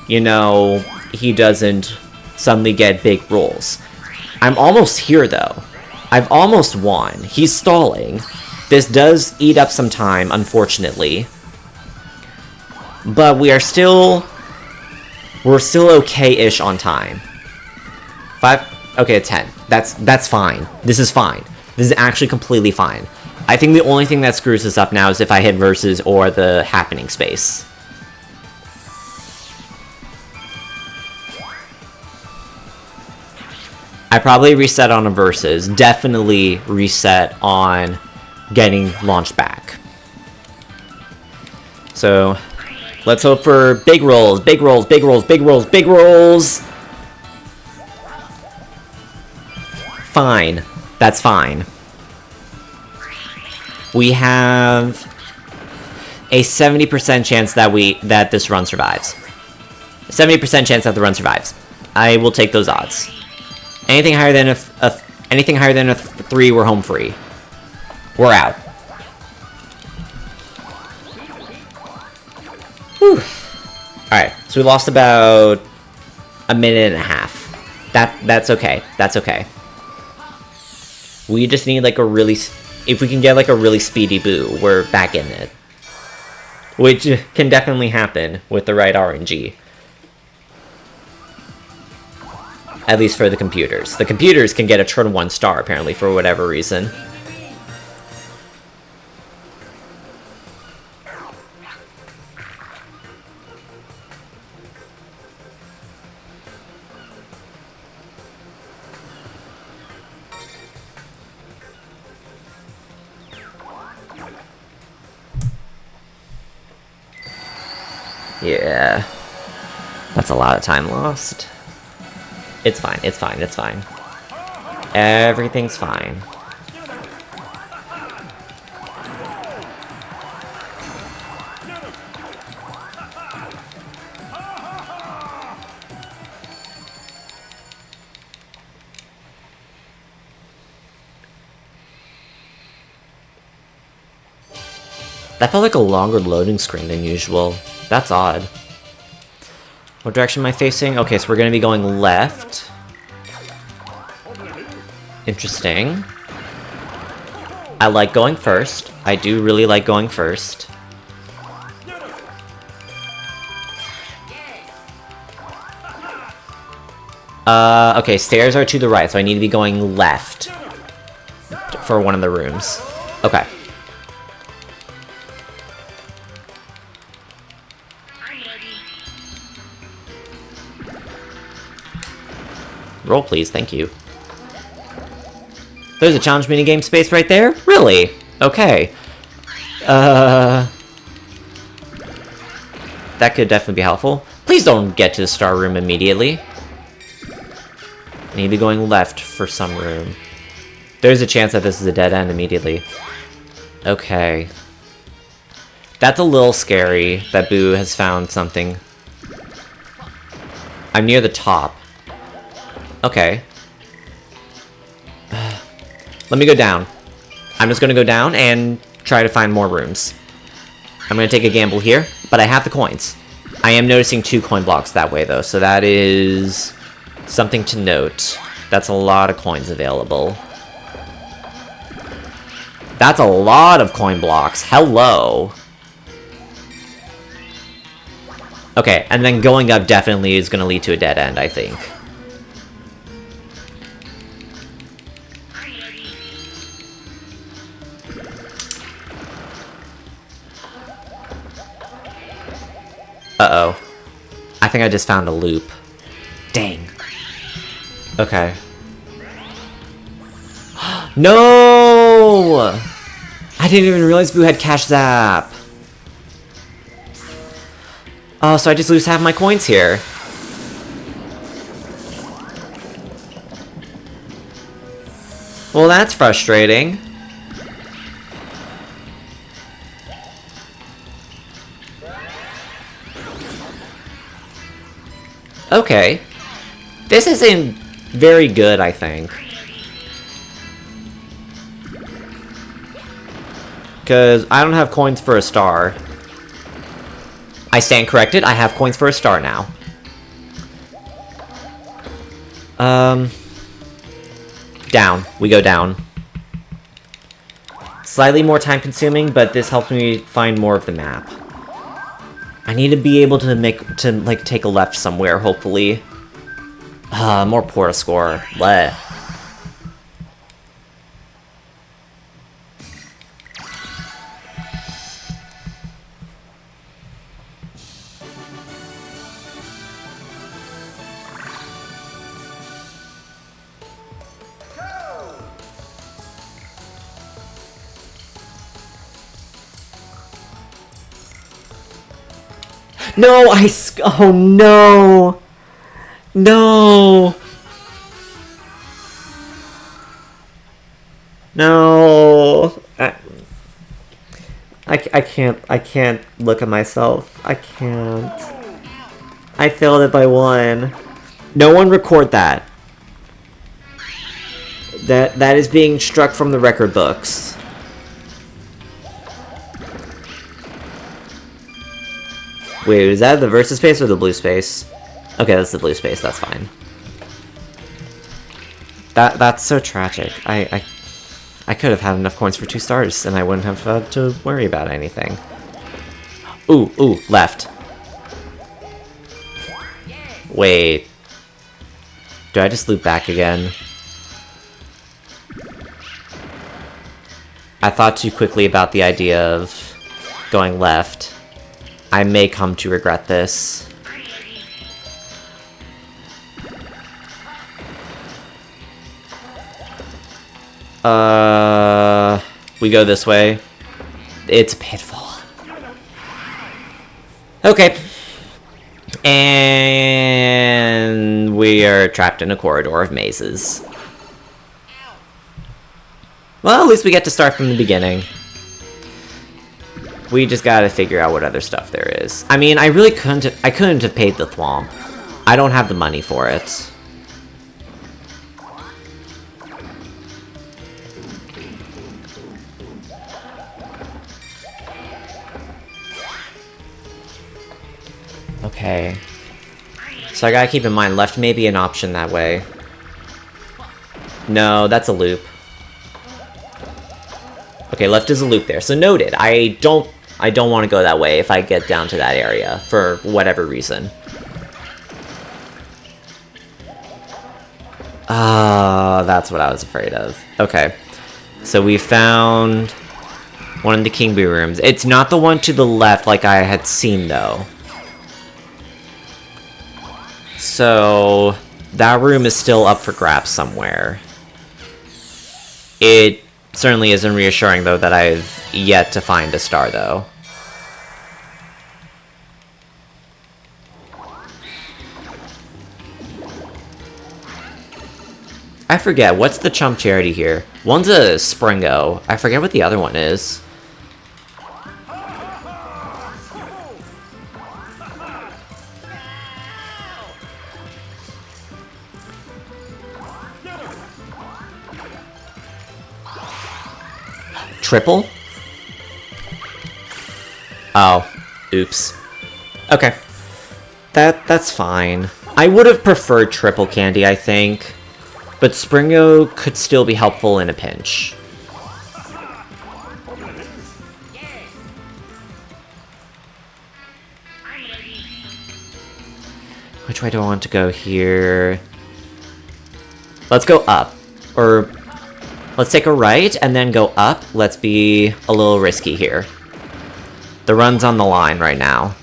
you know, he doesn't suddenly get big rolls. I'm almost here, though. I've almost won. He's stalling. This does eat up some time, unfortunately. But we're still okay-ish on time. 5? Okay, 10. That's fine. This is fine. This is actually completely fine. I think the only thing that screws us up now is if I hit Versus or the Happening Space. I probably reset on a Versus. Definitely reset on getting launched back. So, let's hope for big rolls, big rolls, big rolls, big rolls, big rolls! Fine. That's fine. We have a 70% chance that this run survives. 70% chance that the run survives. I will take those odds. Anything higher than a 3, we're home free. We're out. Whew. Alright, so we lost about a minute and a half. That's okay. That's okay. We just need like a really... If we can get like a really speedy boo, we're back in it. Which can definitely happen with the right RNG. At least for the computers. The computers can get a turn 1 star, apparently, for whatever reason. Yeah. That's a lot of time lost. It's fine, it's fine, it's fine. Everything's fine. That felt like a longer loading screen than usual. That's odd. What direction am I facing? Okay, so we're gonna be going left. Interesting. I like going first. I do really like going first. Okay, stairs are to the right, so I need to be going left for one of the rooms. Okay. Roll, please. Thank you. There's a challenge minigame space right there? Really? Okay. That could definitely be helpful. Please don't get to the star room immediately. I need to be going left for some room. There's a chance that this is a dead end immediately. Okay. That's a little scary that Boo has found something. I'm near the top. Okay. Let me go down. I'm just gonna go down and try to find more rooms. I'm gonna take a gamble here, but I have the coins. I am noticing 2 coin blocks that way, though, so that is something to note. That's a lot of coins available. That's a lot of coin blocks. Hello. Okay, and then going up definitely is gonna lead to a dead end, I think. Uh-oh. I think I just found a loop. Dang. Okay. No! I didn't even realize Boo had Cash Zap. Oh, so I just lose half my coins here. Well, that's frustrating. Okay. This isn't very good, I think. Because I don't have coins for a star. I stand corrected, I have coins for a star now. Down. We go down. Slightly more time consuming, but this helps me find more of the map. I need to be able to take a left somewhere, hopefully. More Porta score. Bleh. No, oh no! No! No! I can't look at myself. I can't. I failed it by 1. No one record that. That is being struck from the record books. Wait, is that the versus space or the blue space? Okay, that's the blue space, that's fine. That's so tragic. I could have had enough coins for 2 stars, and I wouldn't have had to worry about anything. Ooh, left. Wait. Do I just loop back again? I thought too quickly about the idea of going left. I may come to regret this. We go this way. It's a pitfall. Okay. And we are trapped in a corridor of mazes. Well, at least we get to start from the beginning. We just gotta figure out what other stuff there is. I mean, I couldn't have paid the thwomp. I don't have the money for it. Okay. So I gotta keep in mind, left may be an option that way. No, that's a loop. Okay, left is a loop there. So noted. I don't want to go that way if I get down to that area for whatever reason. Ah, that's what I was afraid of. Okay. So we found one of the King Bee rooms. It's not the one to the left like I had seen, though. So that room is still up for grabs somewhere. It certainly isn't reassuring, though, that I've yet to find a star, though. I forget, what's the chump charity here? One's a Springo. I forget what the other one is. Triple? Oh, oops. Okay. That's fine. I would have preferred triple candy, I think. But Springo could still be helpful in a pinch. Which way do I want to go here? Let's go up. Or let's take a right and then go up. Let's be a little risky here. The run's on the line right now.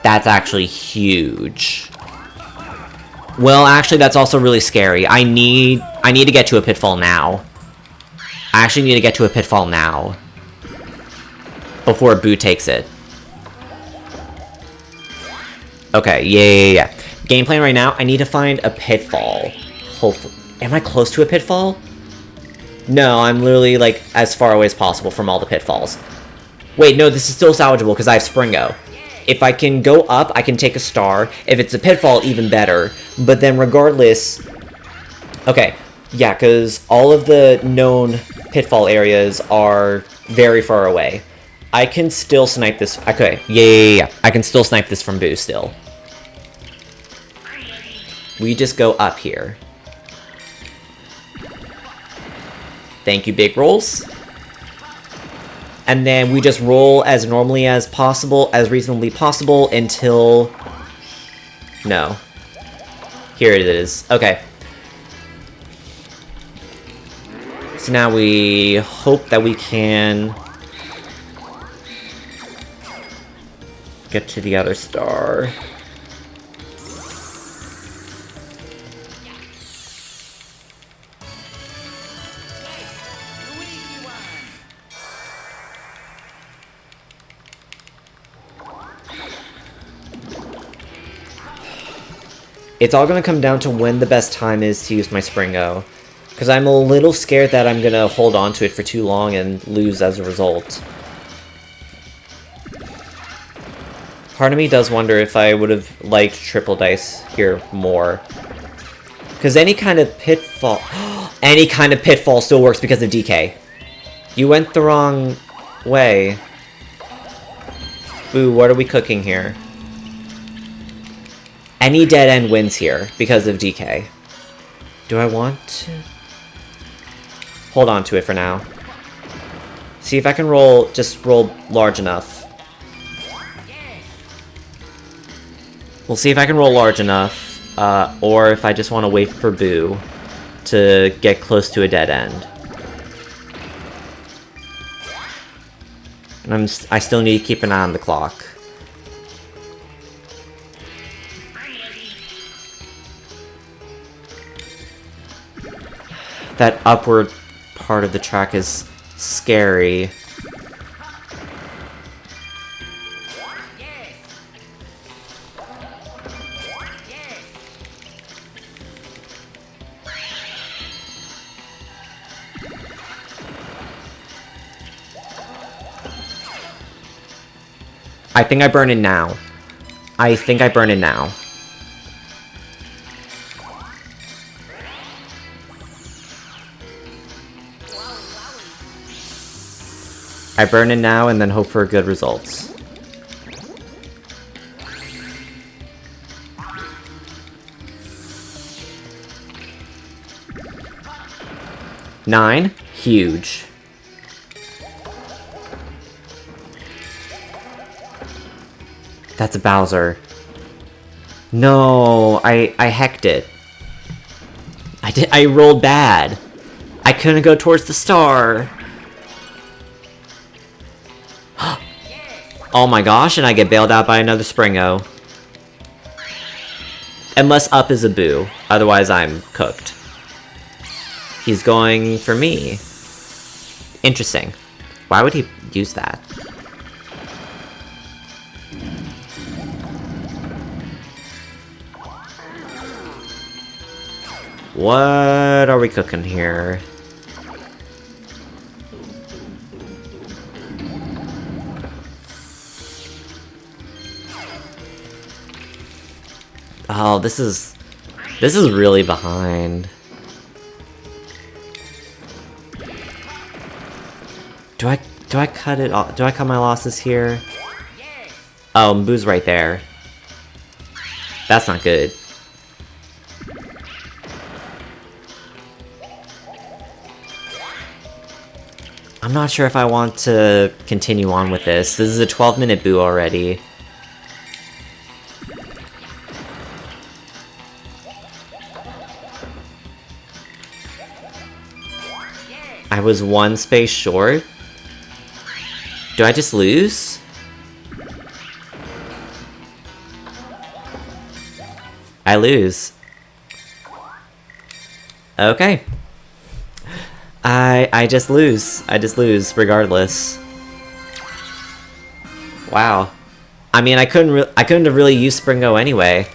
That's actually huge. Well, actually, that's also really scary. I need to get to a pitfall now. I actually need to get to a pitfall now. Before Boo takes it. Okay, yeah. Game plan right now, I need to find a pitfall. Hopefully. Am I close to a pitfall? No, I'm literally, like, as far away as possible from all the pitfalls. Wait, no, this is still salvageable because I have Springo. If I can go up, I can take a star. If it's a pitfall, even better. But then regardless... Okay, yeah, because all of the known pitfall areas are very far away. I can still snipe this... Okay, yeah. I can still snipe this from Boo still. We just go up here. Thank you, big rolls. And then we just roll as normally as possible, as reasonably possible, until... No. Here it is. Okay. So now we hope that we can... get to the other star. It's all going to come down to when the best time is to use my Springo. Because I'm a little scared that I'm going to hold on to it for too long and lose as a result. Part of me does wonder if I would have liked triple dice here more. Because any kind of pitfall... any kind of pitfall still works because of DK. You went the wrong way. Boo, what are we cooking here? Any dead end wins here because of DK. Do I want to... hold on to it for now. See if I can roll... just roll large enough. We'll see if I can roll large enough, or if I just want to wait for Boo to get close to a dead end. And I still need to keep an eye on the clock. That upward part of the track is scary. I think I burn it now. I think I burn it now. I burn it now and then hope for good results. 9. Huge. That's a Bowser. No, I hecked it. I rolled bad. I couldn't go towards the star. Oh my gosh, and I get bailed out by another Springo. Unless up is a boo. Otherwise, I'm cooked. He's going for me. Interesting. Why would he use that? What are we cooking here? Oh, this is really behind. Do I cut it off? Do I cut my losses here? Oh, Mboo's right there. That's not good. I'm not sure if I want to continue on with this. This is a 12-minute boo already. I was 1 space short? Do I just lose? I lose. Okay. I just lose. I just lose regardless. Wow. I mean, I couldn't have really used Springo anyway.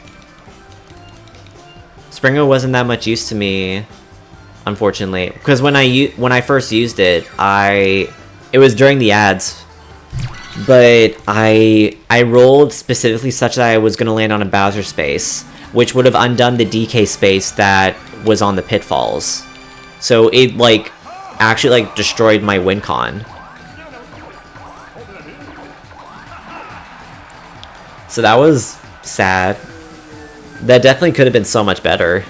Springo wasn't that much use to me, unfortunately, because when I first used it, it was during the ads. But I rolled specifically such that I was going to land on a Bowser space, which would have undone the DK space that was on the pitfalls. So it, like, actually, like, destroyed my win con. So that was sad. That definitely could have been so much better.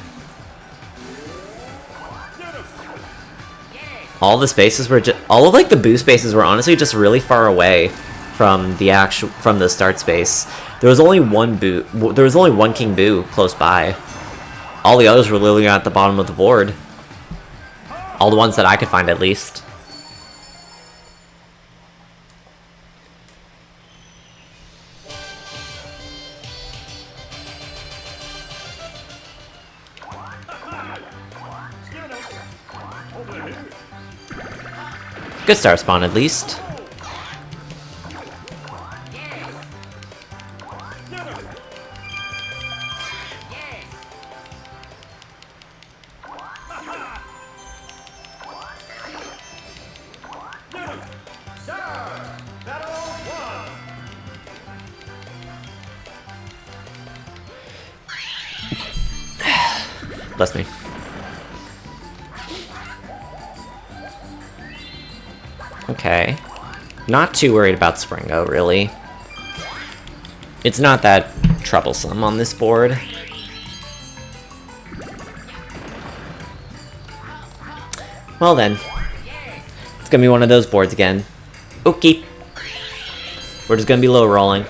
All the spaces were just... all of, like, the boo spaces were honestly just really far away from the start space. There was only one boo... there was only one King Boo close by. All the others were literally at the bottom of the board. All the ones that I could find, at least. Good star spawn, at least. Bless me. Okay. Not too worried about Springo, really. It's not that troublesome on this board. Well then. It's gonna be one of those boards again. Okay. We're just gonna be low rolling.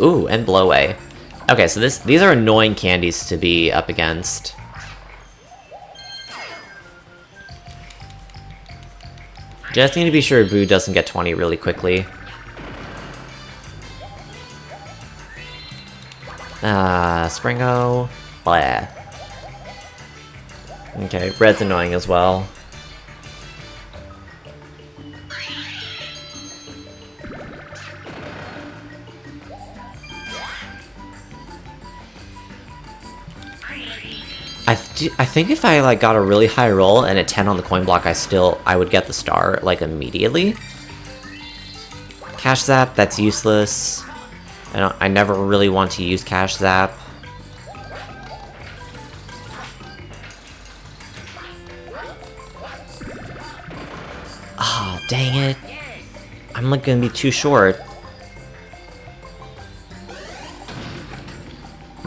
Ooh, and blowaway. Okay, so these are annoying candies to be up against. Just need to be sure Boo doesn't get 20 really quickly. Springo. Blah. Okay, red's annoying as well. I think if I, like, got a really high roll and a 10 on the coin block, I would get the star, like, immediately. Cash Zap, that's useless. I never really want to use Cash Zap. Ah, dang it. I'm, like, gonna be too short.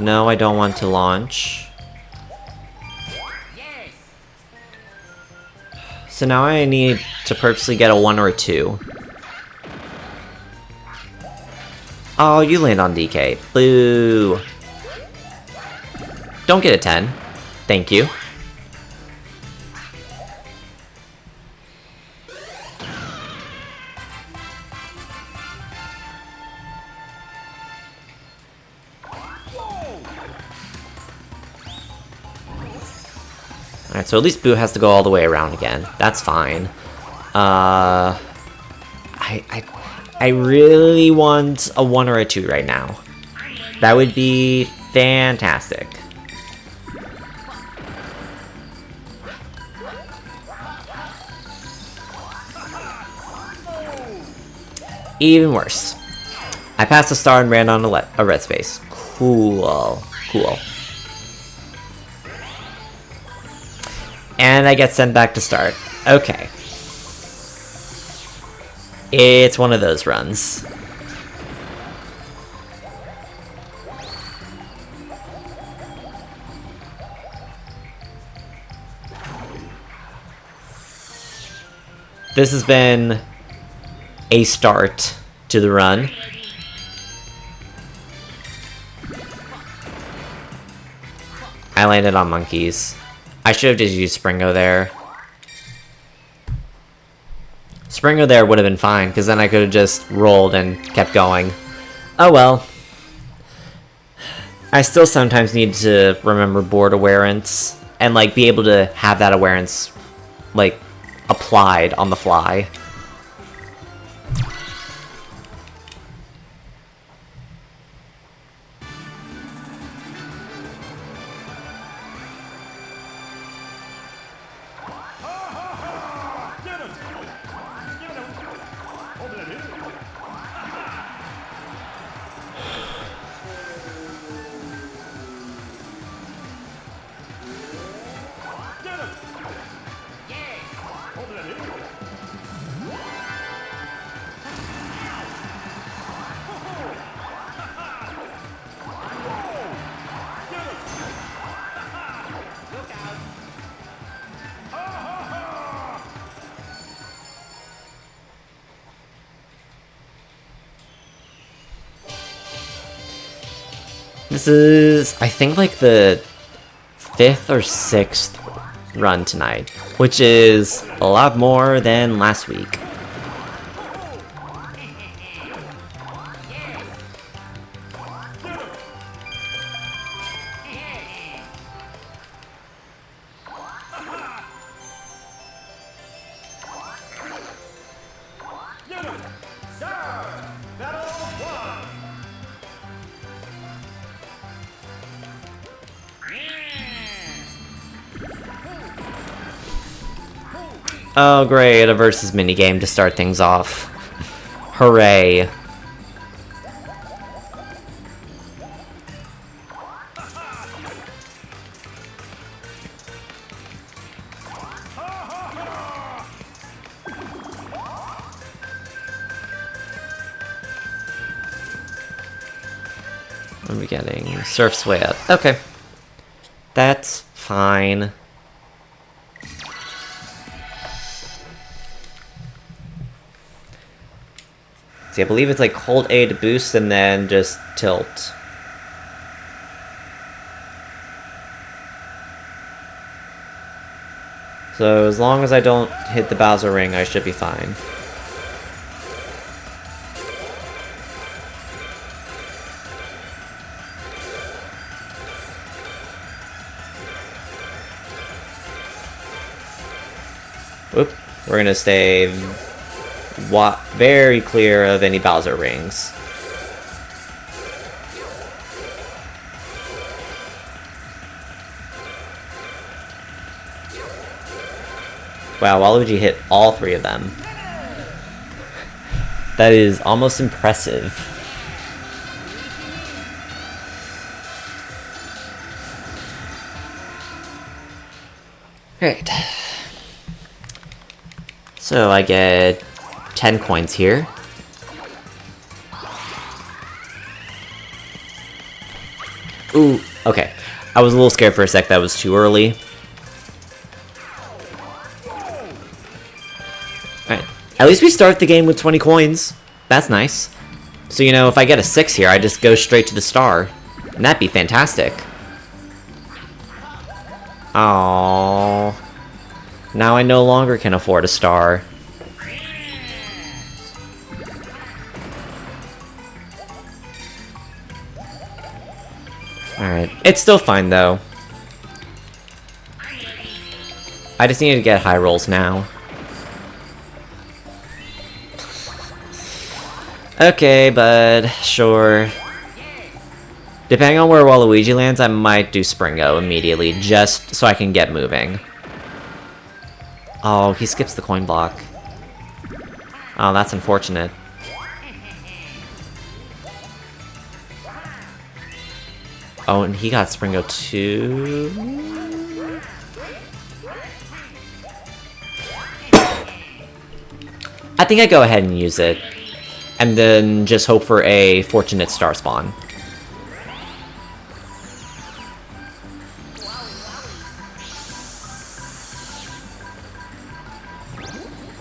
No, I don't want to launch. So now I need to purposely get a 1 or a 2. Oh, you land on DK. Boo. Don't get a 10. Thank you. Alright, so at least Boo has to go all the way around again. That's fine. I really want a 1 or a 2 right now. That would be fantastic. Even worse. I passed a star and ran on a red space. Cool. Cool. And I get sent back to start. Okay. It's one of those runs. This has been a start to the run. I landed on monkeys. I should have just used Springo there. Springo there would have been fine, because then I could have just rolled and kept going. Oh well. I still sometimes need to remember board awareness, and like be able to have that awareness like applied on the fly. This is, I think, like the 5th or 6th run tonight, which is a lot more than last week. Oh great, a versus minigame to start things off. Hooray. What are we getting? Surf's way up. Okay. That's fine. See, I believe it's like hold A to boost and then just tilt. So as long as I don't hit the Bowser ring, I should be fine. Whoop. We're gonna stay very clear of any Bowser rings. Wow, Waluigi hit all 3 of them. That is almost impressive. Great. So I get 10 coins here. Ooh, okay. I was a little scared for a sec that was too early. Alright. At least we start the game with 20 coins. That's nice. So, you know, if I get a 6 here, I just go straight to the star. And that'd be fantastic. Aww. Now I no longer can afford a star. Alright. It's still fine, though. I just need to get high rolls now. Okay, bud. Sure. Depending on where Waluigi lands, I might do Springo immediately, just so I can get moving. Oh, he skips the coin block. Oh, that's unfortunate. Oh, and he got Springo too? I think I go ahead and use it. And then just hope for a fortunate star spawn.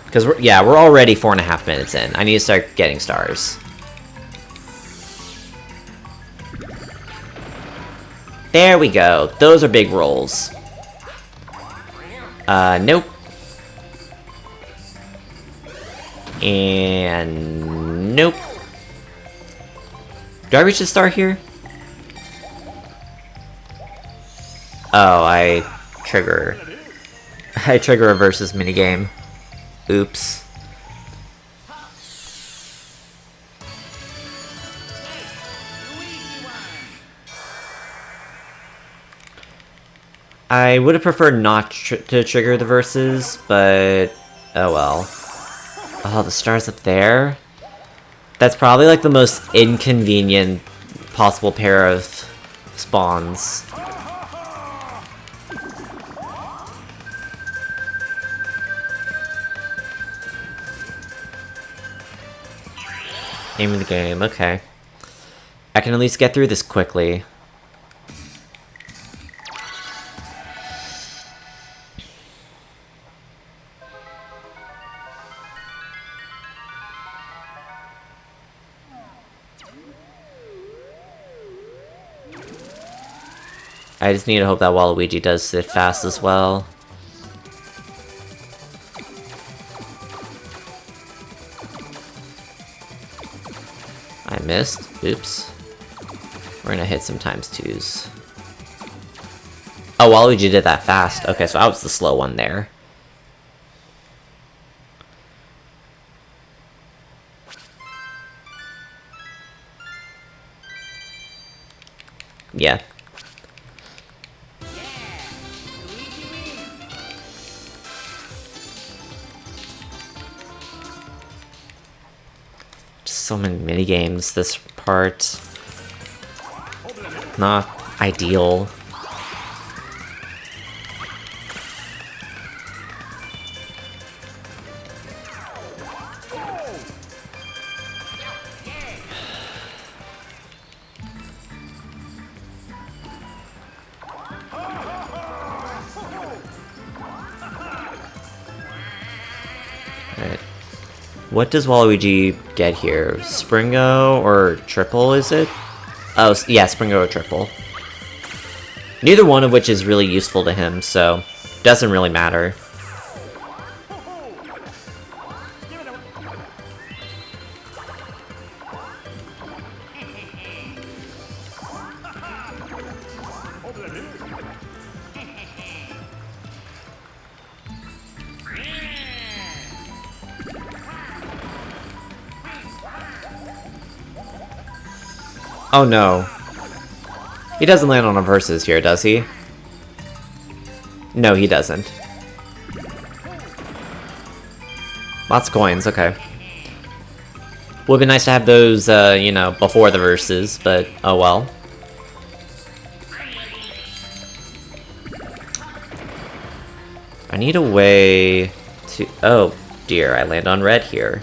Because, we're already 4.5 minutes in. I need to start getting stars. There we go. Those are big rolls. Nope. And nope. Do I reach the star here? Oh, I trigger a versus minigame. Oops. I would have preferred not to trigger the verses, but oh well. Oh, the star's up there? That's probably like the most inconvenient possible pair of spawns. Name of the game, okay. I can at least get through this quickly. I just need to hope that Waluigi does it fast as well. I missed. Oops. We're gonna hit some ×2s. Oh, Waluigi did that fast. Okay, so I was the slow one there. Yeah. So many minigames this part. Not ideal. Alright. What does Waluigi get here? Springo or triple, is it? Oh, yeah, Springo or triple. Neither one of which is really useful to him, so doesn't really matter. Oh no. He doesn't land on a versus here, does he? No, he doesn't. Lots of coins, okay. Would be nice to have those, you know, before the verses, but oh well. I need a way to... Oh dear, I land on red here.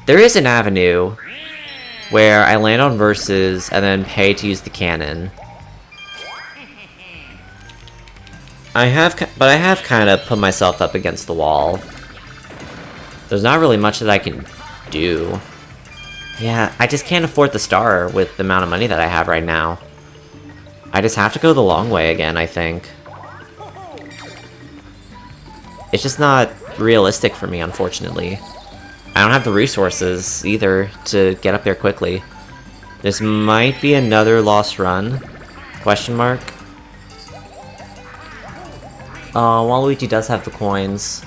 There is an avenue. where I land on versus and then pay to use the cannon. But I have kind of put myself up against the wall. There's not really much that I can do. Yeah, I just can't afford the star with the amount of money that I have right now. I just have to go the long way again, I think. It's just not realistic for me, unfortunately. I don't have the resources, either, to get up there quickly. This might be another lost run? Question mark? Waluigi does have the coins.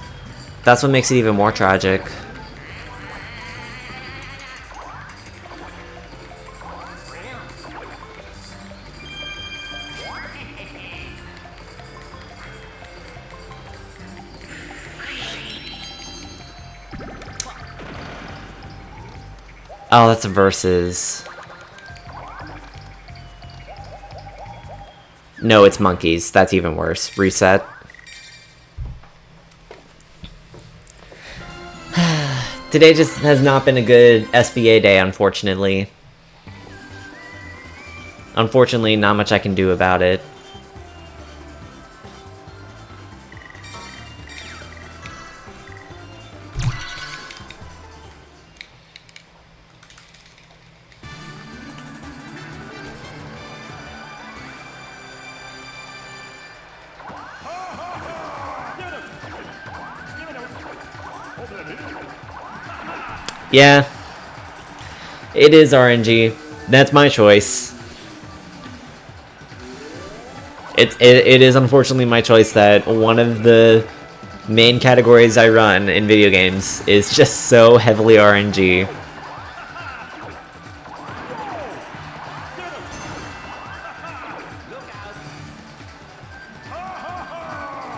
That's what makes it even more tragic. Oh, that's a versus. No, it's monkeys. That's even worse. Reset. Today just has not been a good SBA day, unfortunately. Unfortunately, not much I can do about it. Yeah, it is RNG. That's my choice. It is unfortunately my choice that one of the main categories I run in video games is just so heavily RNG.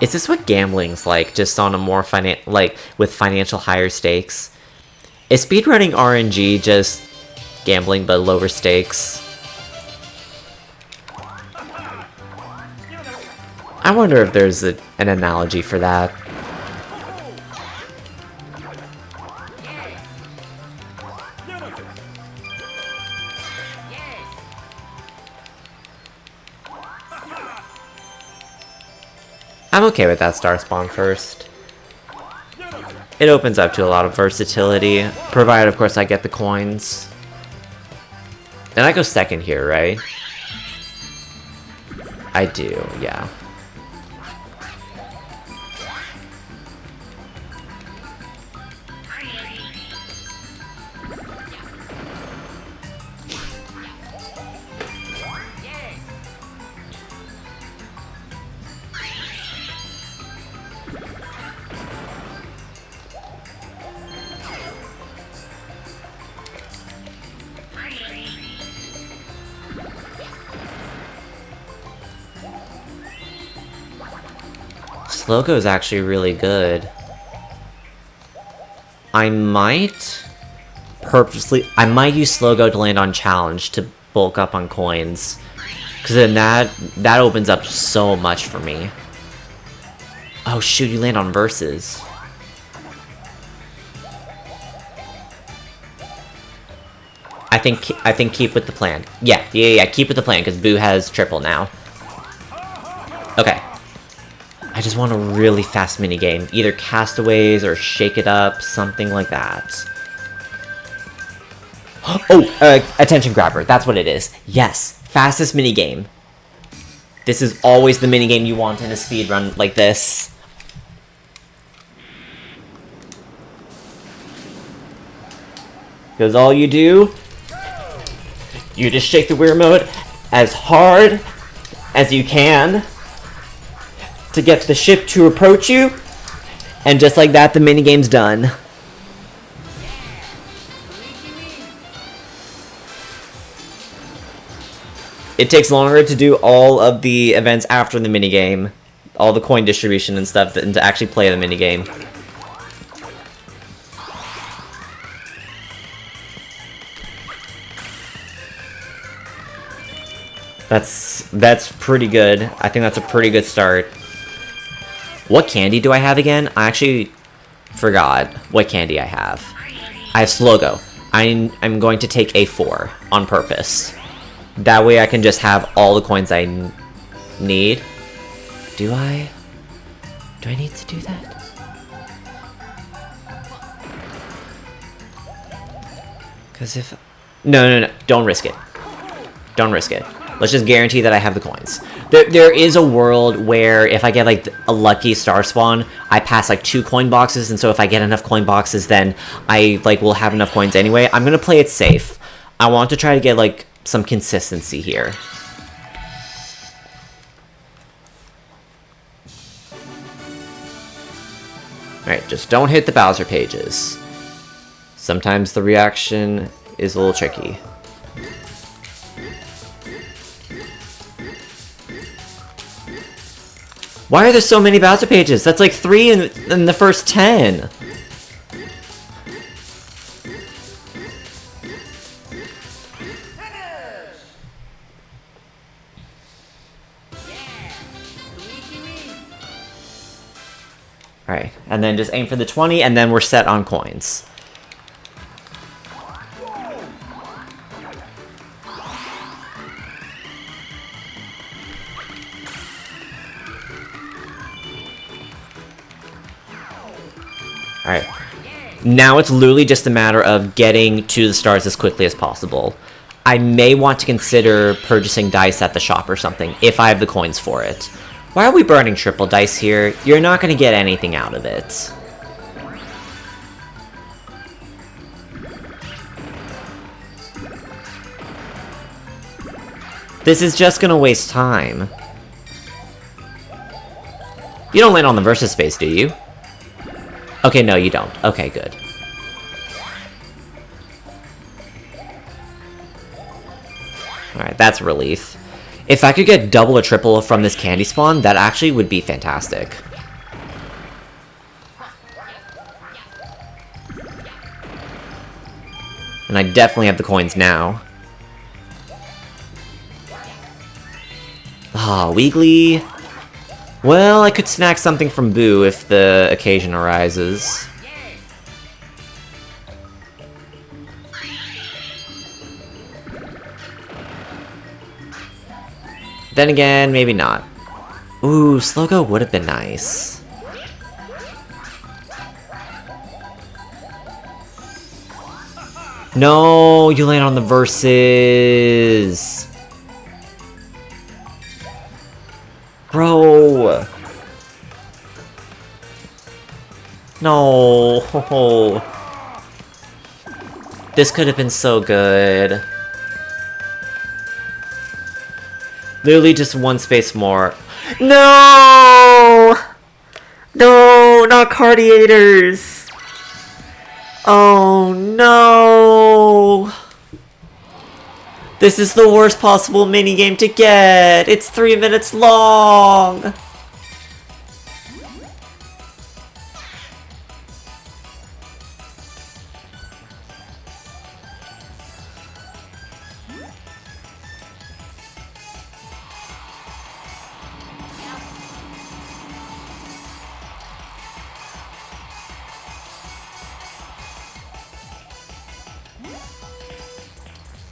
Is this what gambling's like, just on a more with financial higher stakes? Is speedrunning RNG just gambling but lower stakes? I wonder if there's an analogy for that. I'm okay with that star spawn first. It opens up to a lot of versatility, provided of course I get the coins. And I go second here, right? I do, yeah. Slowgo is actually really good. I might use Slowgo to land on challenge to bulk up on coins, because then that opens up so much for me. Oh shoot, you land on versus. I think keep with the plan. Yeah, keep with the plan, because Boo has triple now. Okay. I just want a really fast minigame. Either Castaways or Shake It Up, something like that. Oh, Attention Grabber. That's what it is. Yes, fastest minigame. This is always the minigame you want in a speedrun like this. Because all you do, you just shake the Wii remote as hard as you can to get the ship to approach you, and just like that, the minigame's done. It takes longer to do all of the events after the minigame, all the coin distribution and stuff, than to actually play the minigame. That's pretty good. I think that's a pretty good start. What candy do I have again? I actually forgot what candy I have. I have Slowgo. I'm going to take a 4 on purpose. That way I can just have all the coins I need. Do I need to do that? Because if... No. Don't risk it. Don't risk it. Let's just guarantee that I have the coins. There is a world where if I get, like, a lucky star spawn, I pass, like, 2 coin boxes, and so if I get enough coin boxes, then I, like, will have enough coins anyway. I'm gonna play it safe. I want to try to get, like, some consistency here. Alright, just don't hit the Bowser pages. Sometimes the reaction is a little tricky. Why are there so many Bowser pages? That's like 3 in the first 10. Alright, and then just aim for the 20, and then we're set on coins. Alright. Now it's literally just a matter of getting to the stars as quickly as possible. I may want to consider purchasing dice at the shop or something, if I have the coins for it. Why are we burning triple dice here? You're not going to get anything out of it. This is just going to waste time. You don't land on the versus space, do you? Okay, no, you don't. Okay, good. Alright, that's a relief. If I could get double or triple from this candy spawn, that actually would be fantastic. And I definitely have the coins now. Ah, Weegly. Well, I could snack something from Boo if the occasion arises. Then again, maybe not. Ooh, Slowgo would have been nice. No, you land on the verses. Bro. No. This could have been so good. Literally just one space more. No! No, not Cardiators! Oh no! This is the worst possible minigame to get! It's 3 minutes long!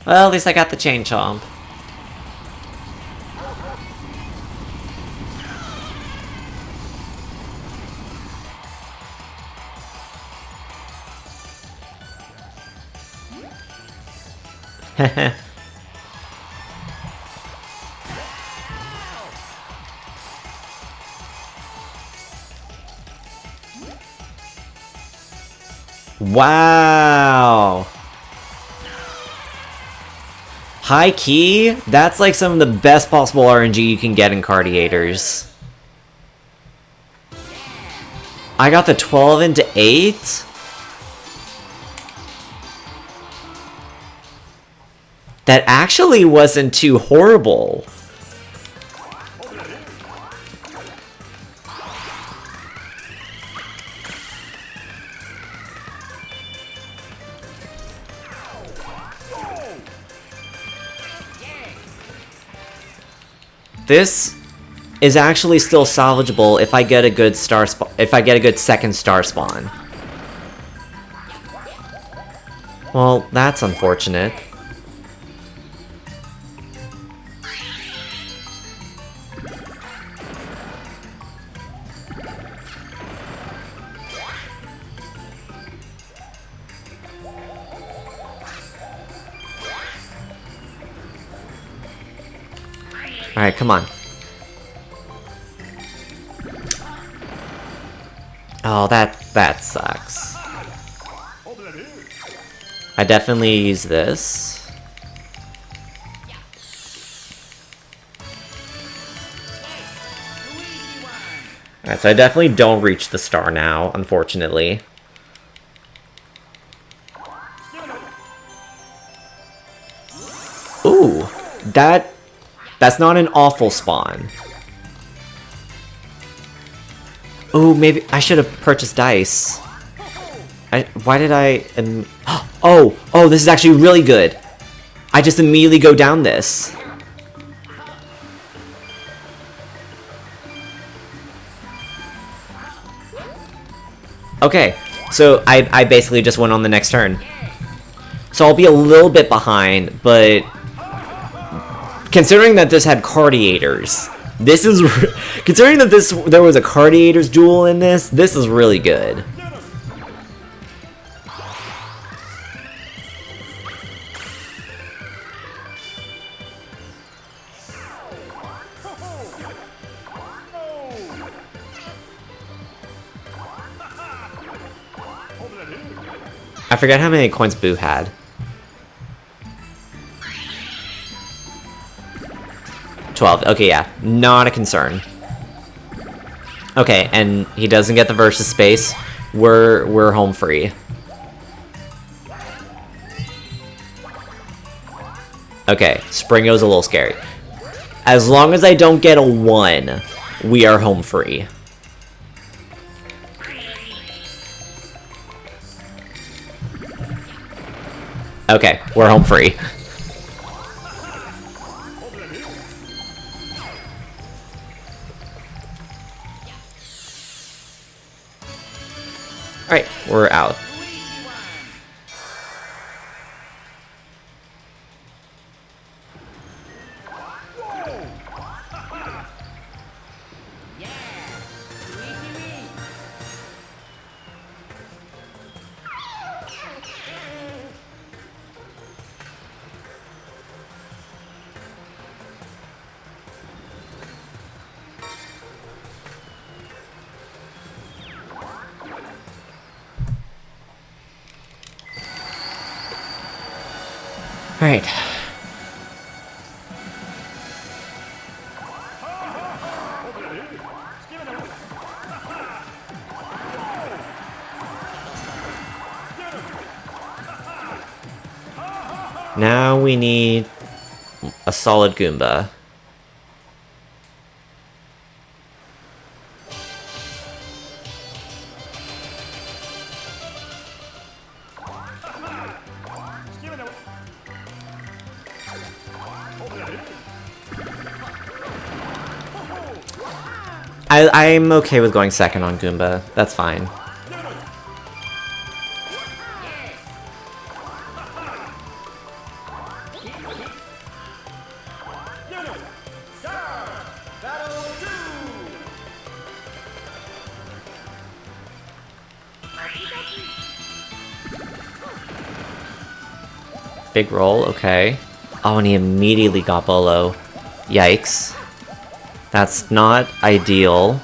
Well, at least I got the chain chomp. Wow! High key, that's like some of the best possible RNG you can get in Cardiators. I got the 12 into 8? That actually wasn't too horrible. This is actually still salvageable if I get a good if I get a good second star spawn. Well, that's unfortunate. Alright, come on. Oh, that sucks. I definitely use this. Alright, so I definitely don't reach the star now, unfortunately. Ooh, that's not an awful spawn. Ooh, maybe I should have purchased dice. Why did I... Oh, this is actually really good. I just immediately go down this. Okay, so I basically just went on the next turn. So I'll be a little bit behind, but... Considering that this had Cardiators, this is... Considering that there was a Cardiators duel in this is really good. I forget how many coins Boo had. $12. Okay, yeah. Not a concern. Okay, and he doesn't get the versus space. We're home free. Okay, Springo's a little scary. As long as I don't get a 1, we are home free. Okay, we're home free. Alright, we're out. Alright. Now we need a solid Goomba. I'm okay with going second on Goomba. That's fine. Big roll, okay. Oh, and he immediately got Bolo. Yikes. That's not ideal.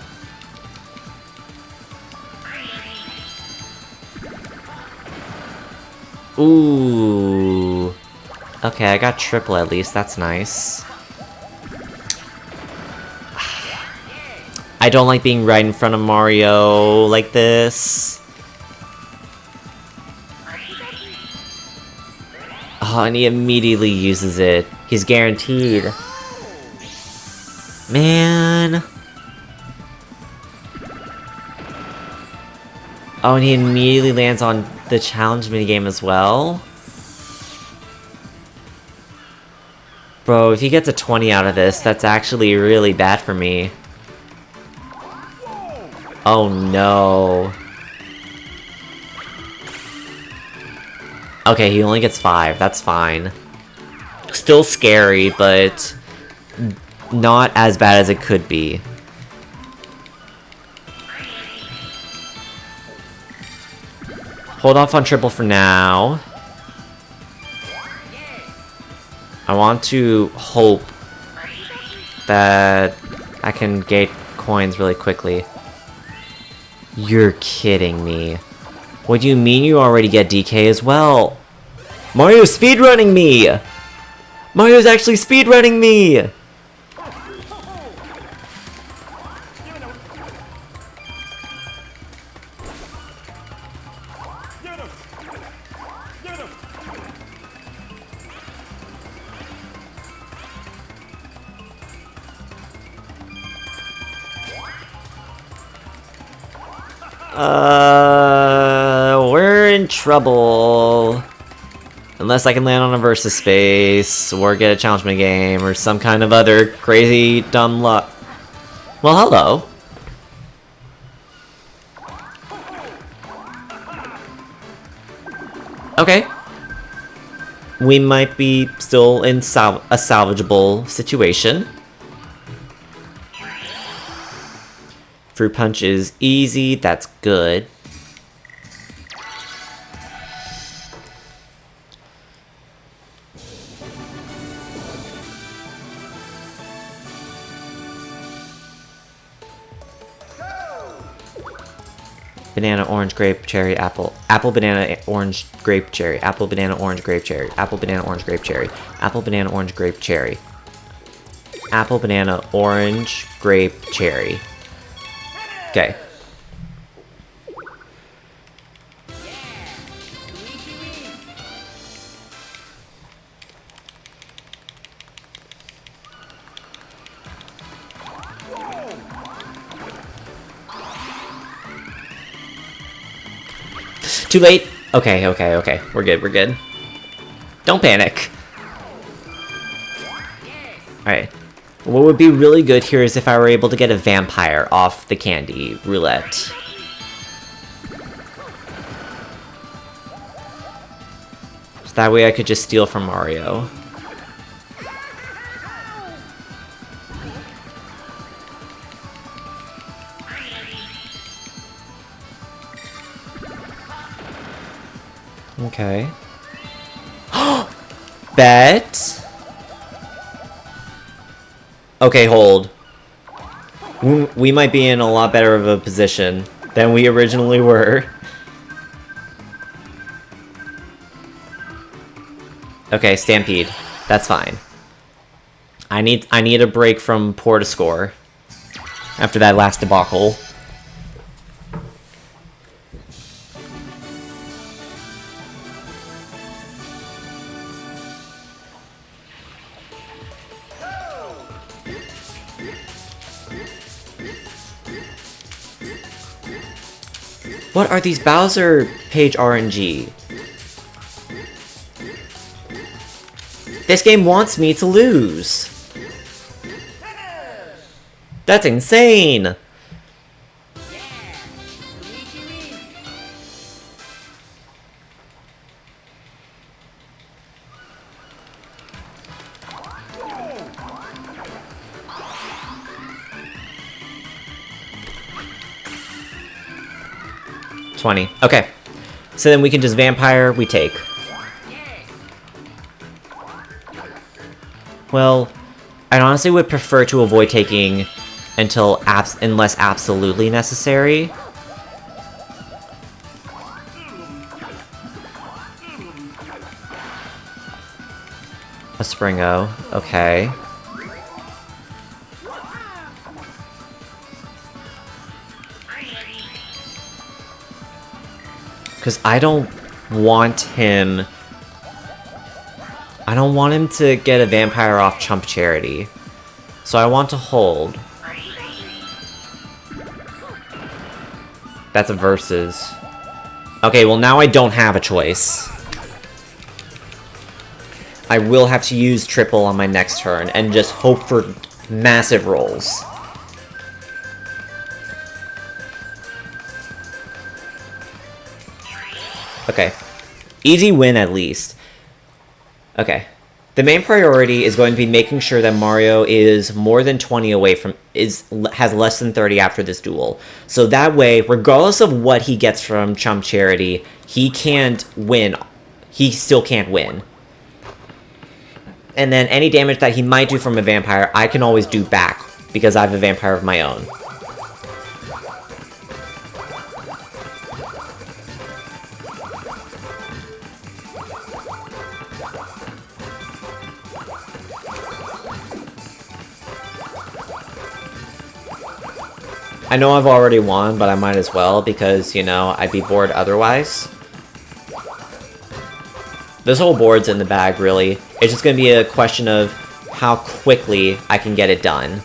Ooh. Okay, I got triple at least. That's nice. I don't like being right in front of Mario like this. Oh, and he immediately uses it. He's guaranteed. Man. Oh, and he immediately lands on the challenge minigame as well. Bro, if he gets a 20 out of this, that's actually really bad for me. Oh no. Okay, he only gets 5. That's fine. Still scary, but not as bad as it could be. Hold off on triple for now. I want to hope that I can get coins really quickly. You're kidding me. What do you mean you already get DK as well? Mario's speedrunning me! Mario's actually speedrunning me! We're in trouble. Unless I can land on a versus space, or get a challengement game, or some kind of other crazy dumb luck. Well, hello. Okay. We might be still in a salvageable situation. Fruit punch is easy, that's good. Banana, orange, grape, cherry, apple. Apple, banana, orange, grape, cherry. Apple, banana, orange, grape, cherry. Apple, banana, orange, grape, cherry. Apple, banana, orange, grape, cherry. Apple, banana, orange, grape, cherry. Okay. Too late? Okay, okay, okay. We're good, we're good. Don't panic. Alright. What would be really good here is if I were able to get a vampire off the candy roulette. So that way I could just steal from Mario. Okay. Bet. Okay, hold. We might be in a lot better of a position than we originally were. Okay, Stampede. That's fine. I need a break from poor to score after that last debacle. What are these Bowser page RNG? This game wants me to lose. That's insane. Okay. So then we can just vampire, we take. Well, I honestly would prefer to avoid taking unless absolutely necessary. A Springo, okay. Because I don't want him to get a vampire off Chump Charity. So I want to hold. That's a versus. Okay, well now I don't have a choice. I will have to use triple on my next turn and just hope for massive rolls. Okay. Easy win, at least. Okay. The main priority is going to be making sure that Mario is more than 20 away from... has less than 30 after this duel. So that way, regardless of what he gets from Chump Charity, he can't win. He still can't win. And then any damage that he might do from a vampire, I can always do back, because I have a vampire of my own. I know I've already won, but I might as well, because, you know, I'd be bored otherwise. This whole board's in the bag, really. It's just going to be a question of how quickly I can get it done.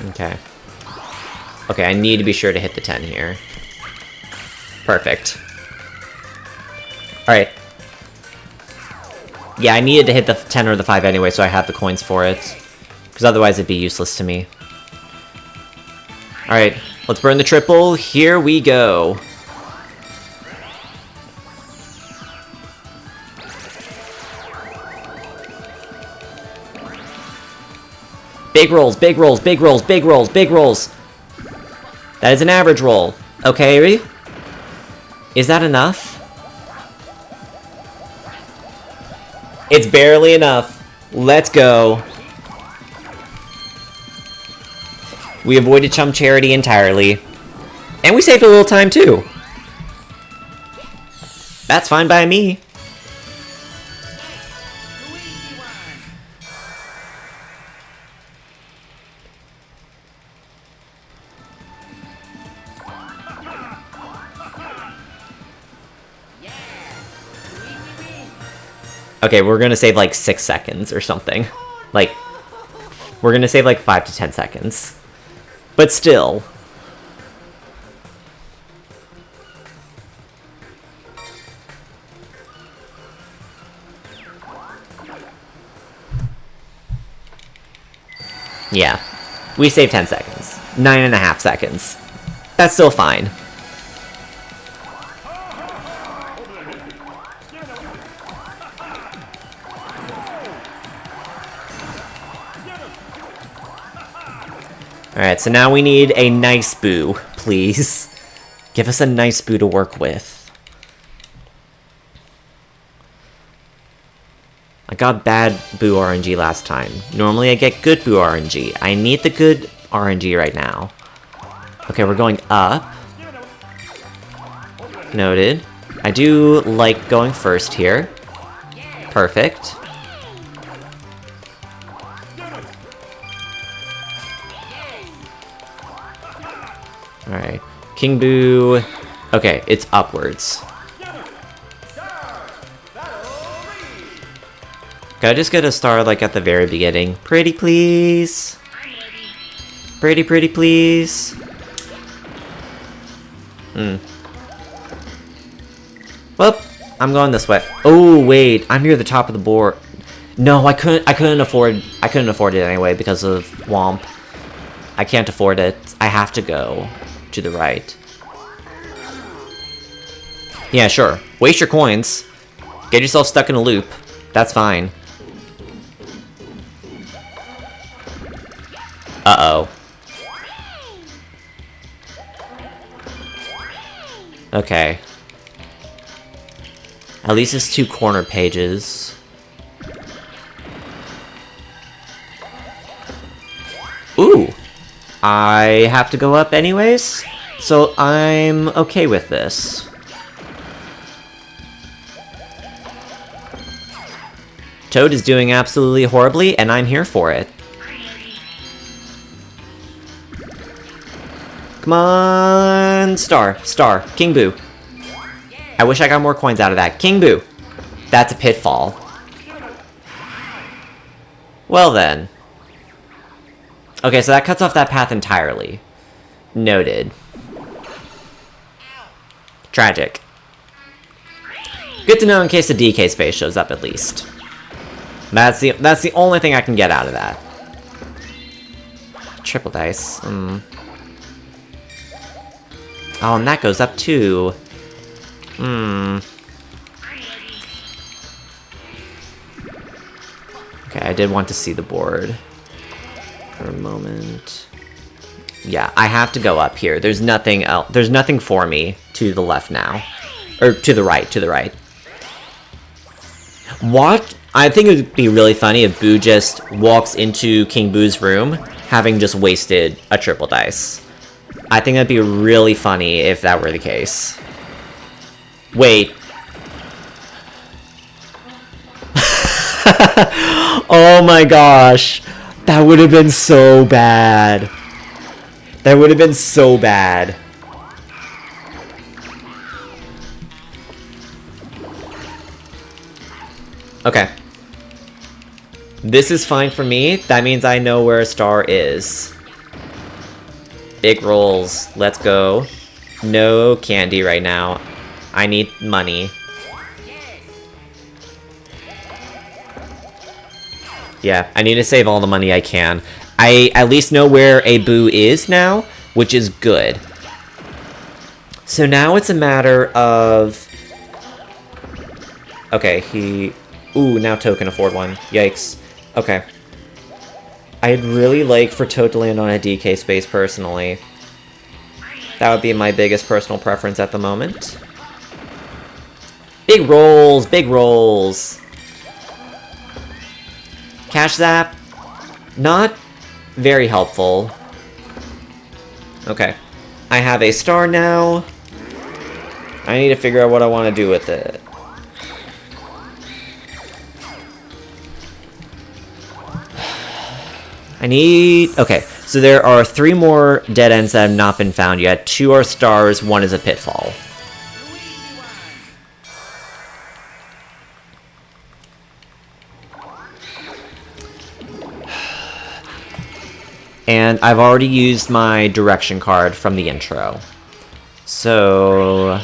Okay. Okay, I need to be sure to hit the 10 here. Perfect. Alright. Yeah, I needed to hit the 10 or the 5 anyway, so I have the coins for it. Because otherwise it'd be useless to me. Alright, let's burn the triple. Here we go. Big rolls, big rolls, big rolls, big rolls, big rolls. That is an average roll. Okay. Is that enough? It's barely enough. Let's go. We avoided Chump Charity entirely. And we saved a little time, too. That's fine by me. Okay, we're gonna save like 6 seconds or something. Like, we're gonna save like 5 to 10 seconds. But still. Yeah. We saved 10 seconds. 9.5 seconds. That's still fine. Alright, so now we need a nice boo, please. Give us a nice boo to work with. I got bad boo RNG last time. Normally I get good boo RNG. I need the good RNG right now. Okay, we're going up. Noted. I do like going first here. Perfect. Alright. King Boo. Okay, it's upwards. Can I just get a star like at the very beginning? Pretty please. Pretty please. Well, I'm going this way. Oh wait, I'm near the top of the board. No, I couldn't afford it anyway because of Womp. I can't afford it. I have to go to the right. Yeah, sure. Waste your coins. Get yourself stuck in a loop. That's fine. Uh-oh. Okay. At least it's 2 corner pages. Ooh! I have to go up anyways, so I'm okay with this. Toad is doing absolutely horribly, and I'm here for it. Come on! Star. King Boo. I wish I got more coins out of that. King Boo! That's a pitfall. Well then. Okay, so that cuts off that path entirely. Noted. Tragic. Good to know in case the DK space shows up at least. That's the only thing I can get out of that. Triple dice. Oh, and that goes up too. Okay, I did want to see the board for a moment. Yeah, I have to go up here. There's nothing else. There's nothing for me to the left now. Or to the right, What? I think it would be really funny if Boo just walks into King Boo's room, having just wasted a triple dice. I think that'd be really funny if that were the case. Wait. Oh my gosh. That would have been so bad. That would have been so bad. Okay. This is fine for me. That means I know where a star is. Big rolls. Let's go. No candy right now. I need money. Yeah, I need to save all the money I can. I at least know where a Boo is now, which is good. So now it's a matter of... Okay, he... Ooh, now Toad can afford one. Yikes. Okay. I'd really like for Toad to land on a DK space, personally. That would be my biggest personal preference at the moment. Big rolls! Big rolls! Cash Zap. Not very helpful. Okay. I have a star now. I need to figure out what I want to do with it. I need... Okay, so there are 3 more dead ends that have not been found yet. 2 are stars, 1 is a pitfall. And I've already used my direction card from the intro. So...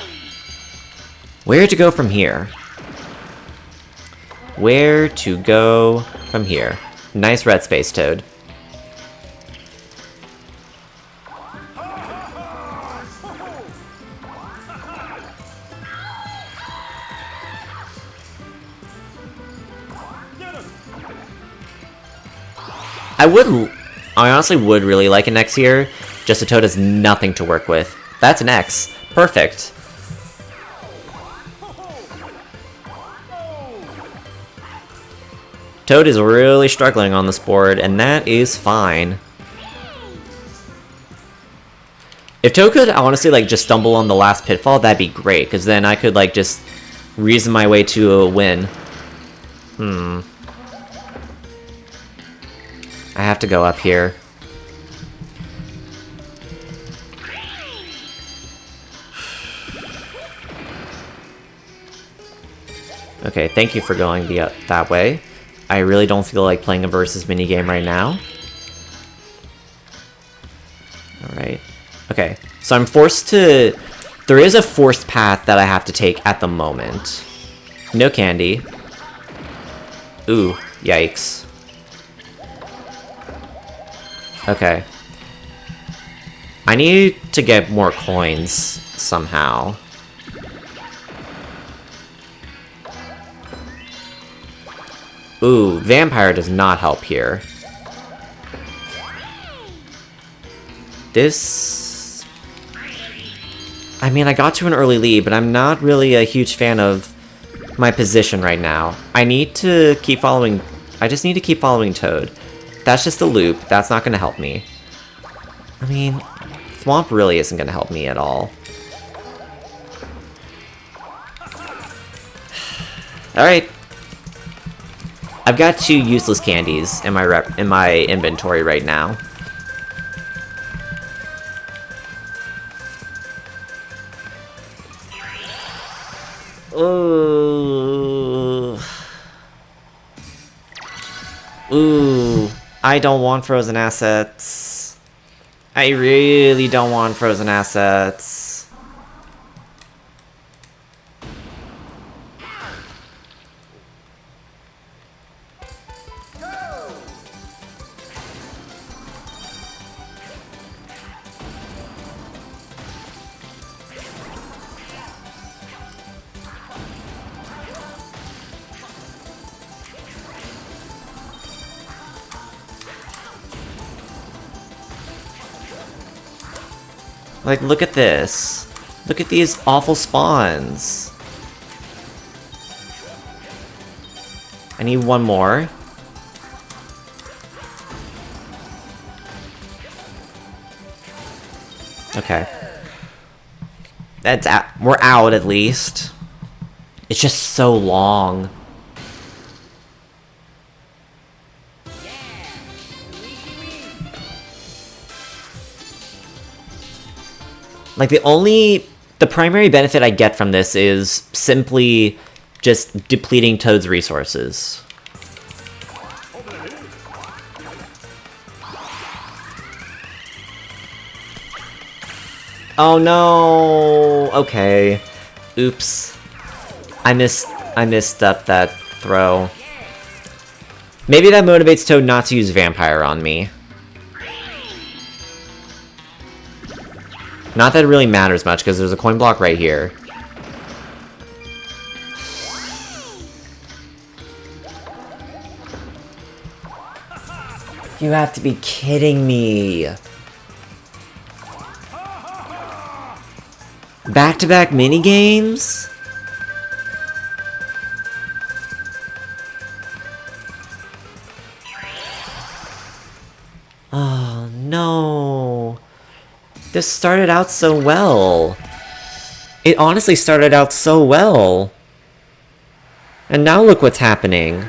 where to go from here? Where to go from here? Nice red space, Toad. I honestly would really like an X here, just so Toad has nothing to work with. That's an X. Perfect. Toad is really struggling on this board, and that is fine. If Toad could honestly, like, just stumble on the last pitfall, that'd be great, because then I could, like, just reason my way to a win. I have to go up here. Okay, thank you for going that way. I really don't feel like playing a versus minigame right now. Alright. Okay, so I'm forced to... There is a forced path that I have to take at the moment. No candy. Ooh, yikes. Okay. I need to get more coins somehow. Ooh, Vampire does not help here. This... I mean, I got to an early lead, but I'm not really a huge fan of my position right now. I need to keep following... I just need to keep following Toad. That's just a loop. That's not going to help me. I mean, Thwomp really isn't going to help me at all. Alright. I've got 2 useless candies in my inventory right now. Ooh. Ooh. I don't want frozen assets. I really don't want frozen assets. Like, look at this. Look at these awful spawns. I need one more. Okay. That's out. We're out at least. It's just so long. Like the primary benefit I get from this is simply just depleting Toad's resources. Oh no! Okay. Oops. I missed up that throw. Maybe that motivates Toad not to use Vampire on me. Not that it really matters much, because there's a coin block right here. You have to be kidding me. Back-to-back minigames? Oh, no. This started out so well. It honestly started out so well. And now look what's happening.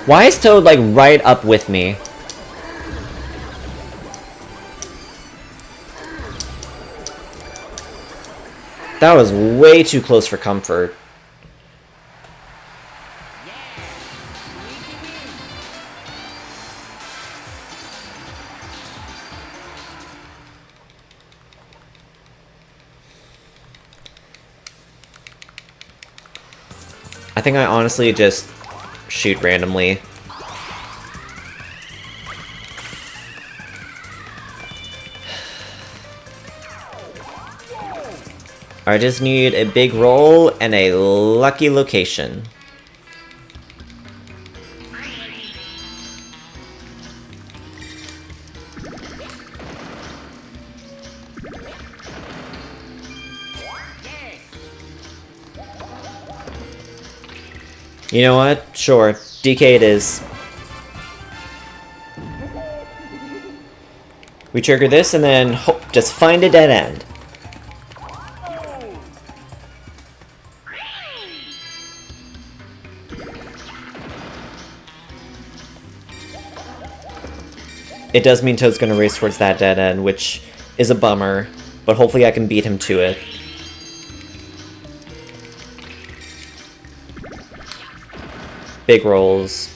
Why is Toad, like, right up with me? That was way too close for comfort. I think I honestly just shoot randomly. I just need a big roll and a lucky location. You know what? Sure. DK it is. We trigger this and then just find a dead end. It does mean Toad's gonna race towards that dead end, which is a bummer, but hopefully I can beat him to it. Big rolls.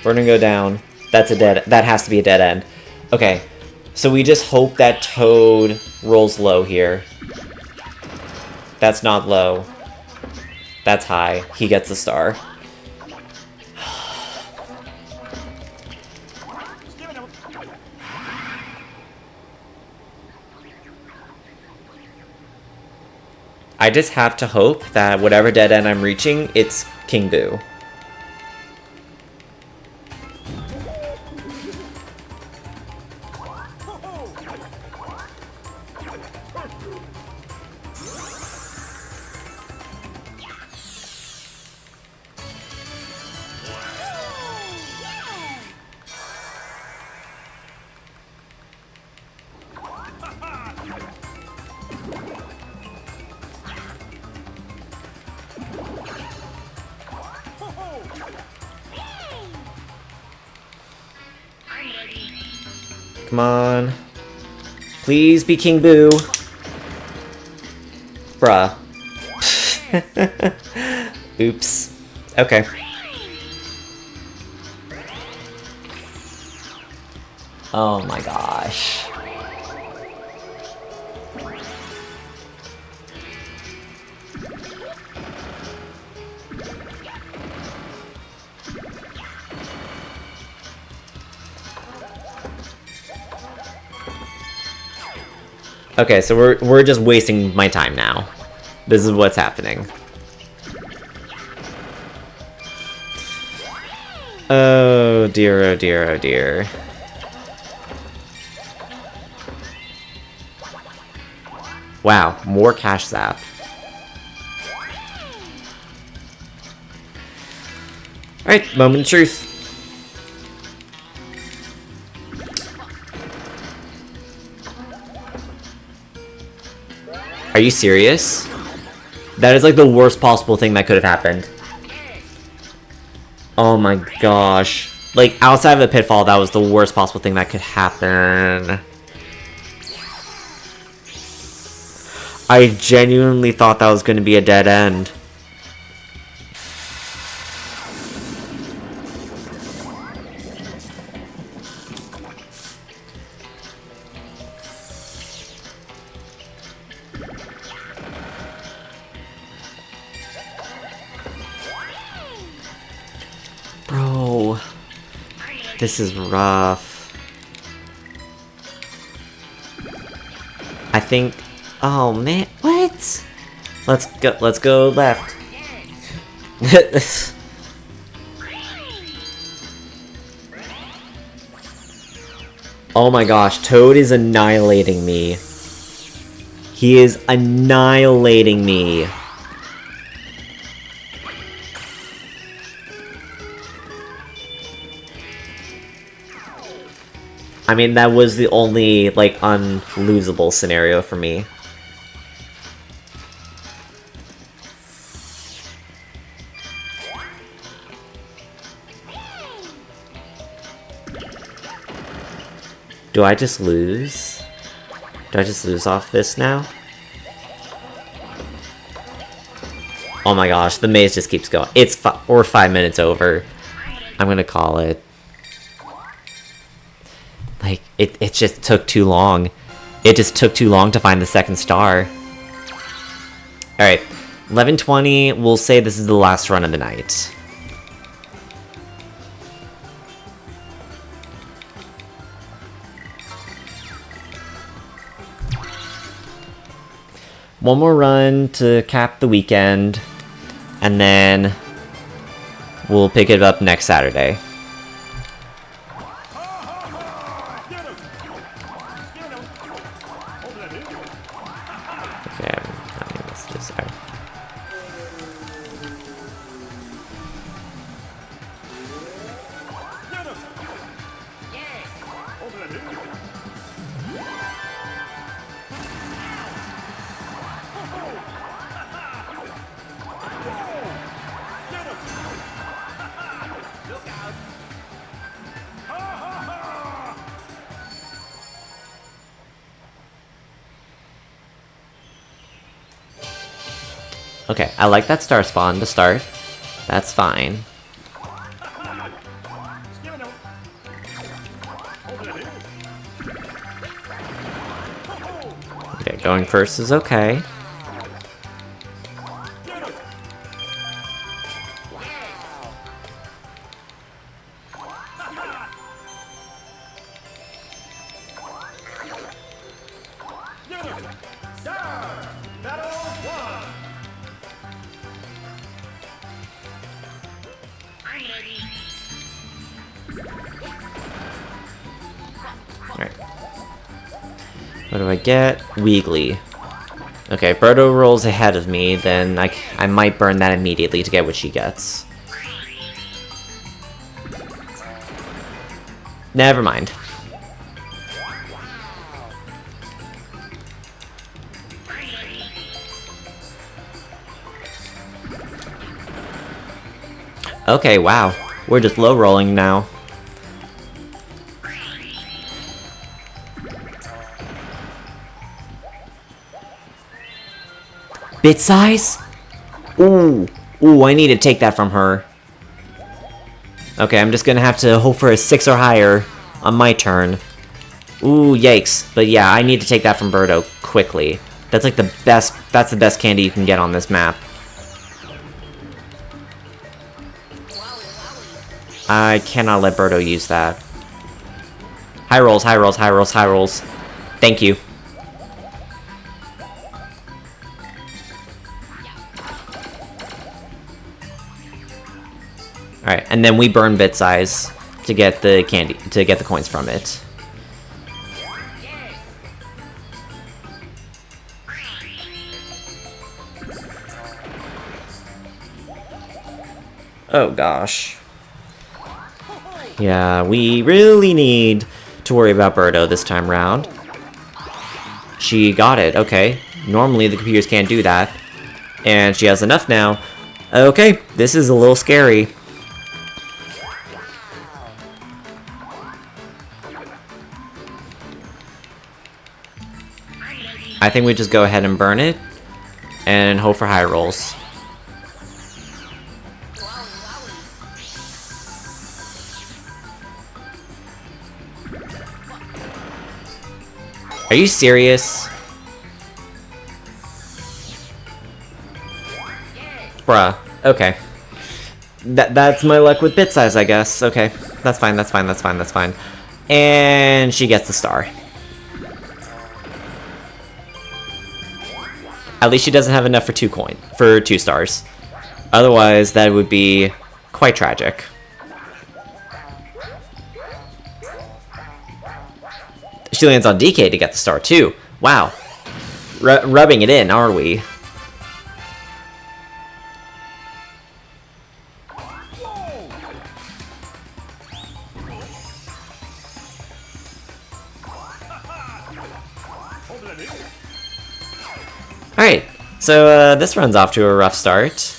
We're gonna go down. That has to be a dead end. Okay, so we just hope that Toad rolls low here. That's not low. That's high. He gets the star. I just have to hope that whatever dead end I'm reaching, it's King Boo. Come on. Please be King Boo. Bruh. Oops. Okay. Oh my gosh. Okay, so we're just wasting my time now. This is what's happening. Oh dear, oh dear, oh dear. Wow, more cash zap. Alright, moment of truth. Are you serious? That is like the worst possible thing that could have happened. Oh my gosh. Like, outside of the pitfall, that was the worst possible thing that could happen. I genuinely thought that was going to be a dead end. Bro, this is rough. I think... Oh man, what? Let's go left. Oh my gosh, Toad is annihilating me. He is annihilating me. I mean, that was the only, like, unlosable scenario for me. Do I just lose? Do I just lose off this now? Oh my gosh, the maze just keeps going. We're 5 minutes over. I'm gonna call it. Like, it just took too long. It just took too long to find the second star. Alright, 11:20, we'll say this is the last run of the night. One more run to cap the weekend, and then we'll pick it up next Saturday. Okay, I mean, let's just... Okay, I like that star spawn to start. That's fine. Okay, going first is okay. What do I get? Weegly. Okay, Birdo rolls ahead of me, then I might burn that immediately to get what she gets. Never mind. Okay, wow. We're just low rolling now. Bit size? Ooh. Ooh, I need to take that from her. Okay, I'm just gonna have to hope for a 6 or higher on my turn. Ooh, yikes. But yeah, I need to take that from Birdo quickly. That's like the best candy you can get on this map. I cannot let Birdo use that. High rolls, high rolls, high rolls, high rolls. Thank you. Alright, and then we burn bit size to get the candy, to get the coins from it. Oh gosh. Yeah, we really need to worry about Birdo this time round. She got it, okay. Normally the computers can't do that. And she has enough now. Okay, this is a little scary. I think we just go ahead and burn it. And hope for high rolls. Are you serious? Bruh. Okay. That's my luck with bit size, I guess. Okay. That's fine, that's fine, that's fine, that's fine. And she gets the star. At least she doesn't have enough for 2 stars. Otherwise, that would be quite tragic. She lands on DK to get the star, too. Wow. Rubbing it in, are we? Alright, so this run's off to a rough start.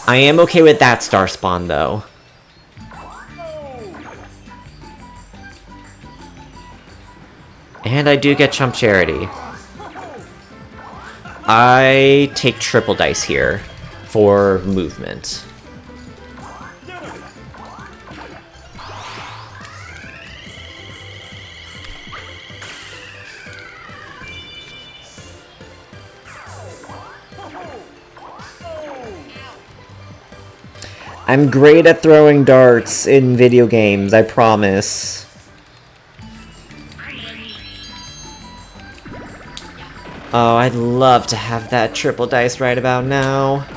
I am okay with that star spawn, though. And I do get Chump Charity. I take triple dice here for movement. I'm great at throwing darts in video games, I promise. Oh, I'd love to have that triple dice right about now.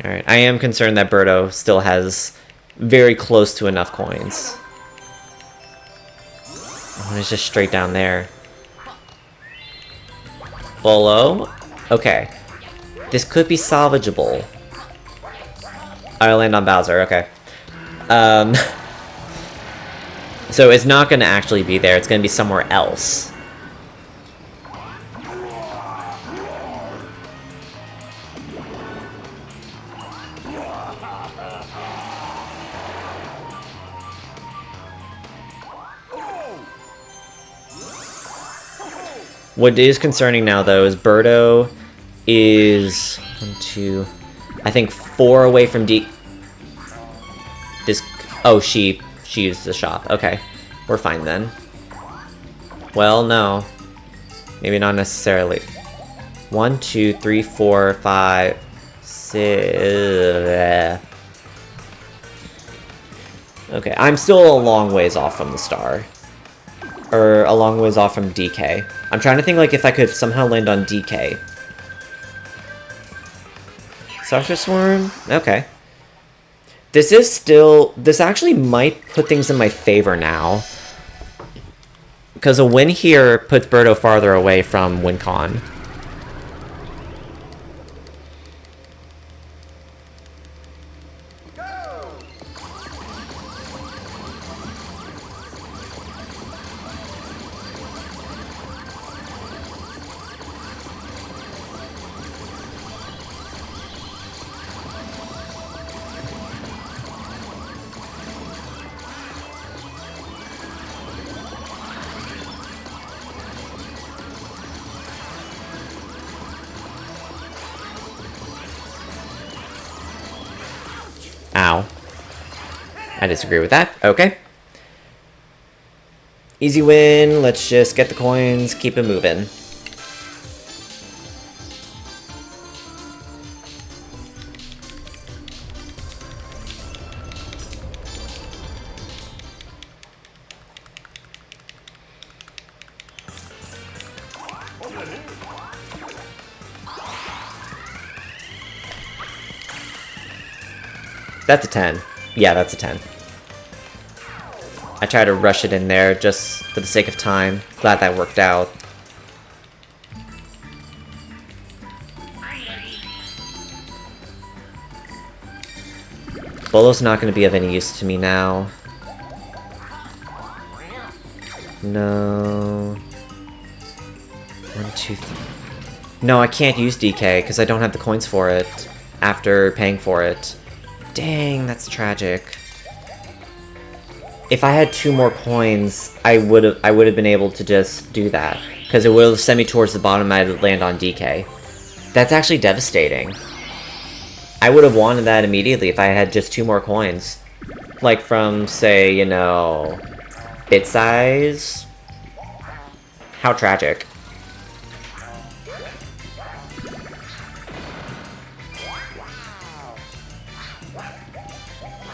Alright, I am concerned that Birdo still has very close to enough coins. Oh, it's just straight down there. Bolo? Okay. This could be salvageable. I'll land on Bowser, okay. So it's not gonna actually be there, it's gonna be somewhere else. What is concerning now, though, is Birdo is 1, 2, I think 4 away from D. This. Oh, she used the shop. Okay, we're fine then. Well, no, maybe not necessarily. 1, 2, 3, 4, 5, 6. Okay, I'm still a long ways off from the star. Or a long ways off from DK. I'm trying to think like if I could somehow land on DK. Starship Swarm? Okay. This actually might put things in my favor now. Because a win here puts Birdo farther away from WinCon. I disagree with that. Okay. Easy win. Let's just get the coins, keep it moving. That's a 10. Yeah, that's a 10. I tried to rush it in there just for the sake of time. Glad that worked out. Bolo's not going to be of any use to me now. No. 1, 2, 3. No, I can't use DK because I don't have the coins for it after paying for it. Dang, that's tragic. If I had 2 more coins, I would have been able to just do that because it would have sent me towards the bottom and I'd land on DK. That's actually devastating. I would have wanted that immediately if I had just 2 more coins. Like from, say, you know, bit size. How tragic.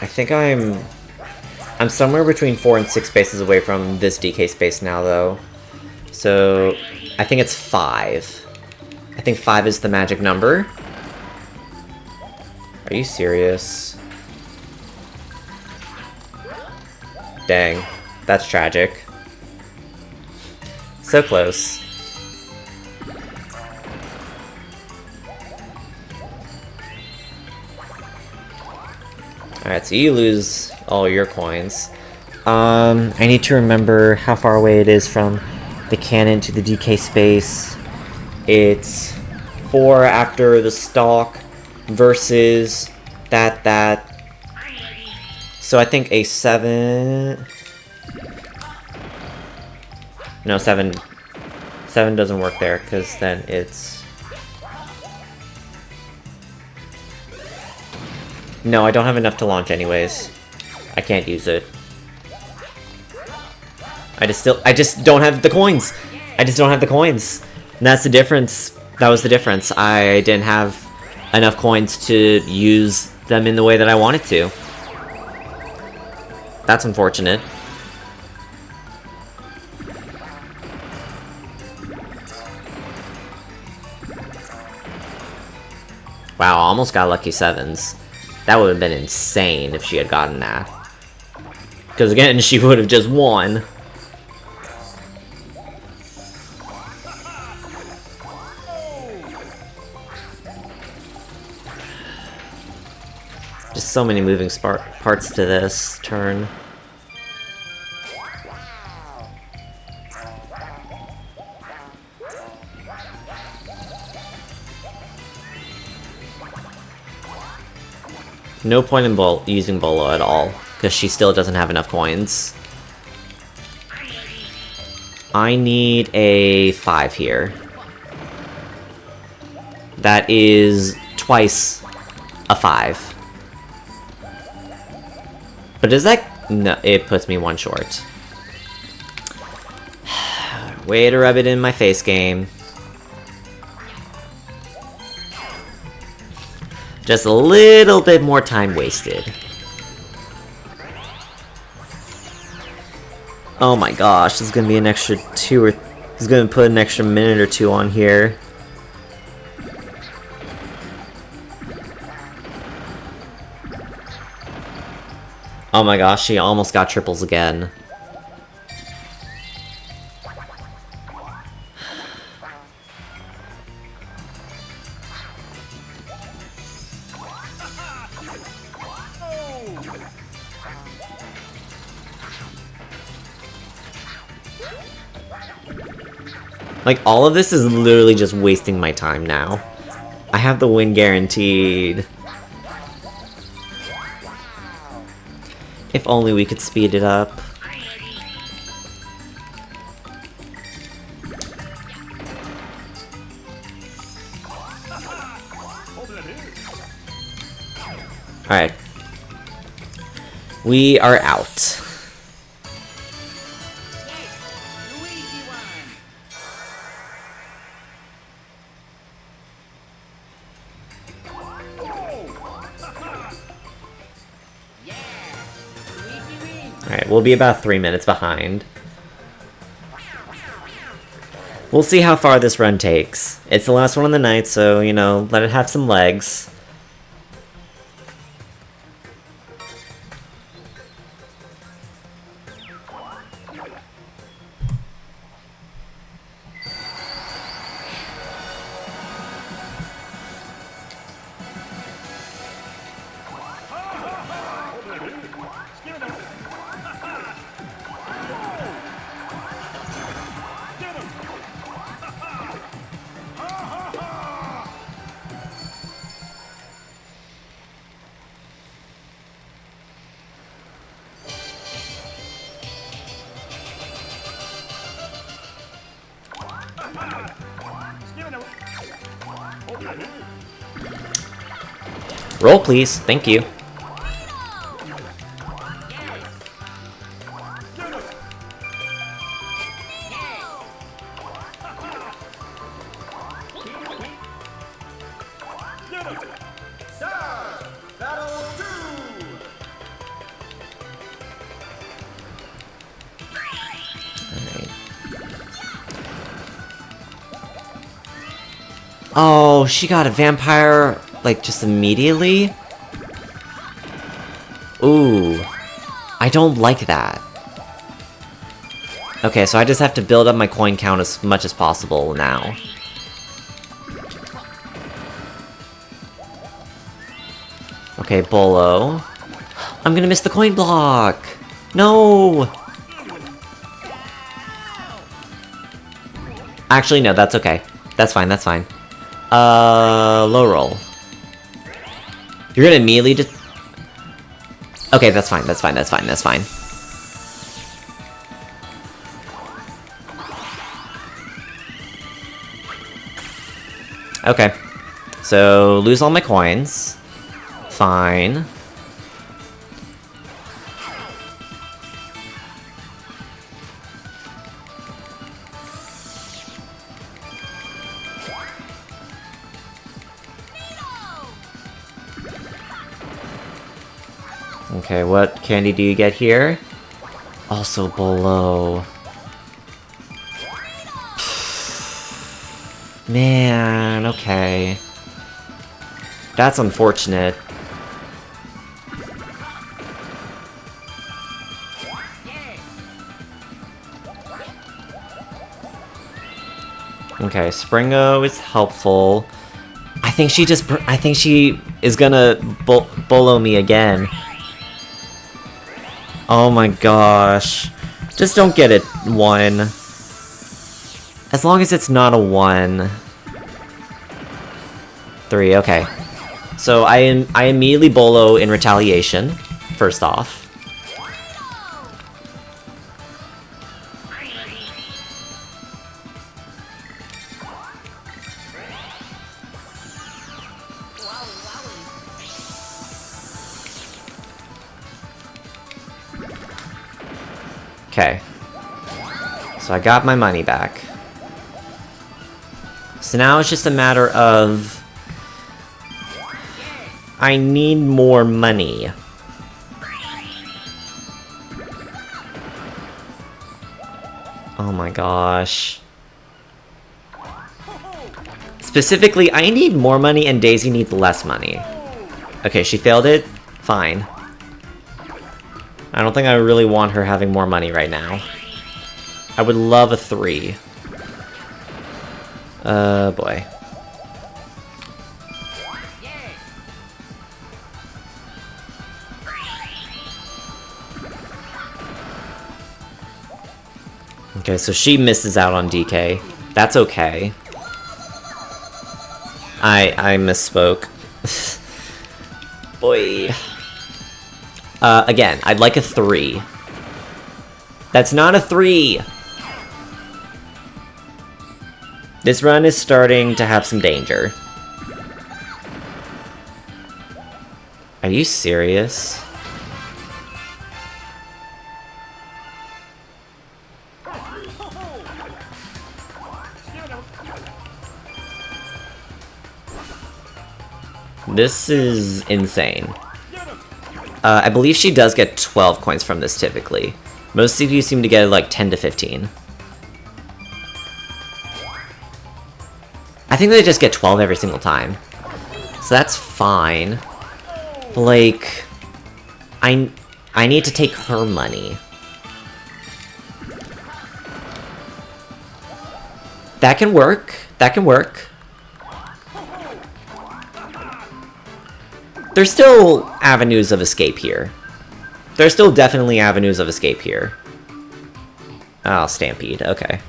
I think I'm somewhere between 4 and 6 spaces away from this DK space now, though. So, I think it's 5. I think 5 is the magic number. Are you serious? Dang. That's tragic. So close. Alright, so you lose all your coins. I need to remember how far away it is from the cannon to the DK space. It's 4 after the stalk versus that. So I think a 7... No, 7 doesn't work there, because then it's... No, I don't have enough to launch anyways. I can't use it. I just don't have the coins! I just don't have the coins! And that's the difference. That was the difference. I didn't have enough coins to use them in the way that I wanted to. That's unfortunate. Wow, almost got lucky 7s. That would have been insane if she had gotten that. Because again, she would have just won. Just so many moving parts to this turn. No point in using Bolo at all, because she still doesn't have enough coins. I need a 5 here. That is twice a 5. But does that... No, it puts me 1 short. Way to rub it in my face, game. Just a little bit more time wasted. Oh my gosh, this is gonna be an extra 2 or... He's gonna put an extra minute or 2 on here. Oh my gosh, she almost got triples again. Like, all of this is literally just wasting my time now. I have the win guaranteed. If only we could speed it up. Alright. We are out. Alright, we'll be about 3 minutes behind. We'll see how far this run takes. It's the last one of the night, so, you know, let it have some legs. Roll, please. Thank you. Oh, she got a vampire, like, just immediately? Ooh. I don't like that. Okay, so I just have to build up my coin count as much as possible now. Okay, Bolo. I'm gonna miss the coin block! No! Actually, no, that's okay. That's fine, that's fine. Low roll. You're gonna immediately just... Okay, that's fine, that's fine, that's fine, that's fine. Okay. So, lose all my coins. Fine. Okay, what candy do you get here? Also below. Man, okay. That's unfortunate. Okay, Springo is helpful. I think she is gonna bolo me again. Oh my gosh. Just don't get it 1. As long as it's not a 1. 3, okay. So I immediately bolo in retaliation, first off. Okay. So I got my money back. So now it's just a matter of... I need more money. Oh my gosh. Specifically, I need more money and Daisy needs less money. Okay, she failed it. Fine. I don't think I really want her having more money right now. I would love a 3. Boy. Okay, so she misses out on DK. That's okay. I misspoke. Boy. Again, I'd like a 3. That's not a 3! This run is starting to have some danger. Are you serious? This is insane. I believe she does get 12 coins from this typically. Most CPUs seem to get like 10 to 15. I think they just get 12 every single time. So that's fine. But like, I need to take her money. That can work. That can work. There's still avenues of escape here. There's still definitely avenues of escape here. Oh, Stampede. Okay.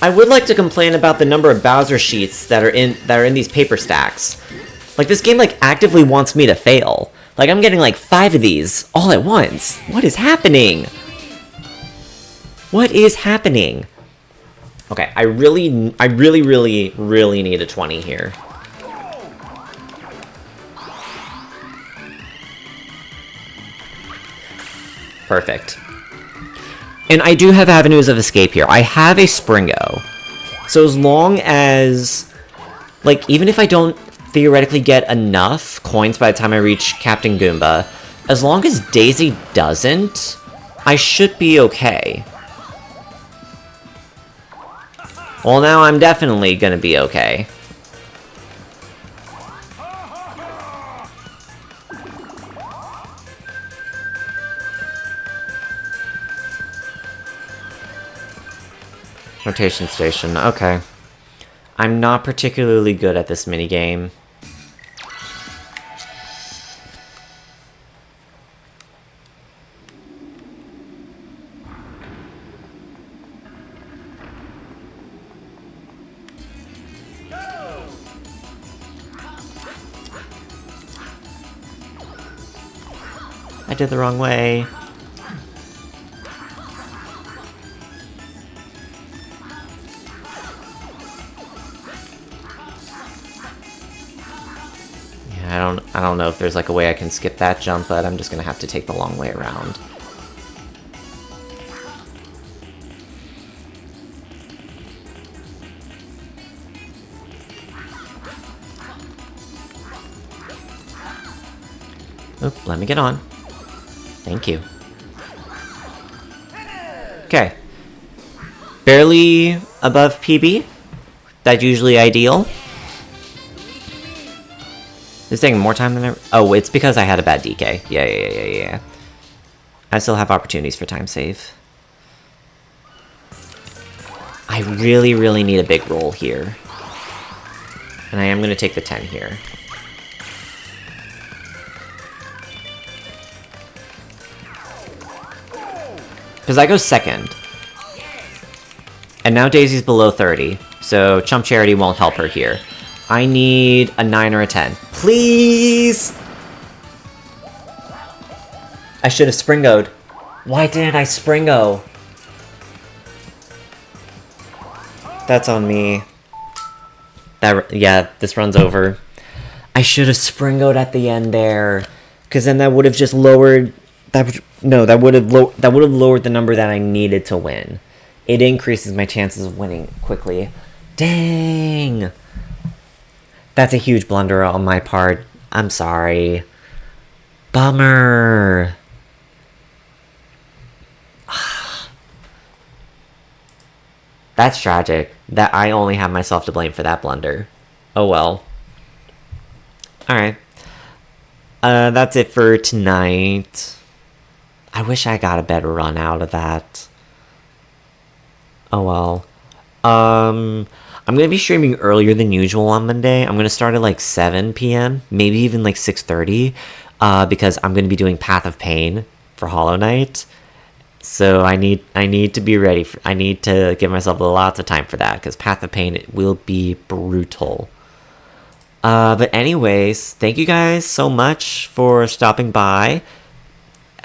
I would like to complain about the number of Bowser sheets that are in these paper stacks. Like, this game, like, actively wants me to fail. Like, I'm getting, like, 5 of these all at once. What is happening? What is happening? Okay, I really need a 20 here. Perfect. And I do have avenues of escape here. I have a Springo. So as long as, like, even if I don't theoretically get enough coins by the time I reach Captain Goomba, as long as Daisy doesn't, I should be okay. Well, now I'm definitely gonna be okay. Rotation station, okay. I'm not particularly good at this minigame. I did the wrong way. I don't know if there's like a way I can skip that jump, but I'm just gonna have to take the long way around. Oop, let me get on. Thank you. Okay. Barely above PB. That's usually ideal. It's taking more time than ever. Oh, it's because I had a bad DK. Yeah. I still have opportunities for time save. I really need a big roll here. And I am going to take the 10 here. Because I go second. And now Daisy's below 30. So Chump Charity won't help her here. I need a 9 or a 10. Please! I should have Springoed. Why didn't I Springo? That's on me. Yeah, this runs over. I should have Springoed at the end there. Because then that would have just lowered... that would have lowered the number that I needed to win. It increases my chances of winning quickly. Dang! That's a huge blunder on my part. I'm sorry. Bummer. That's tragic. That I only have myself to blame for that blunder. Oh well. Alright. That's it for tonight. I wish I got a better run out of that. Oh well. I'm going to be streaming earlier than usual on Monday. I'm going to start at like 7 p.m., maybe even like 6:30, because I'm going to be doing Path of Pain for Hollow Knight. So I need to be ready. I need to give myself lots of time for that, because Path of Pain will be brutal. But anyways, thank you guys so much for stopping by,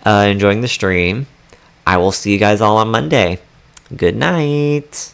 enjoying the stream. I will see you guys all on Monday. Good night.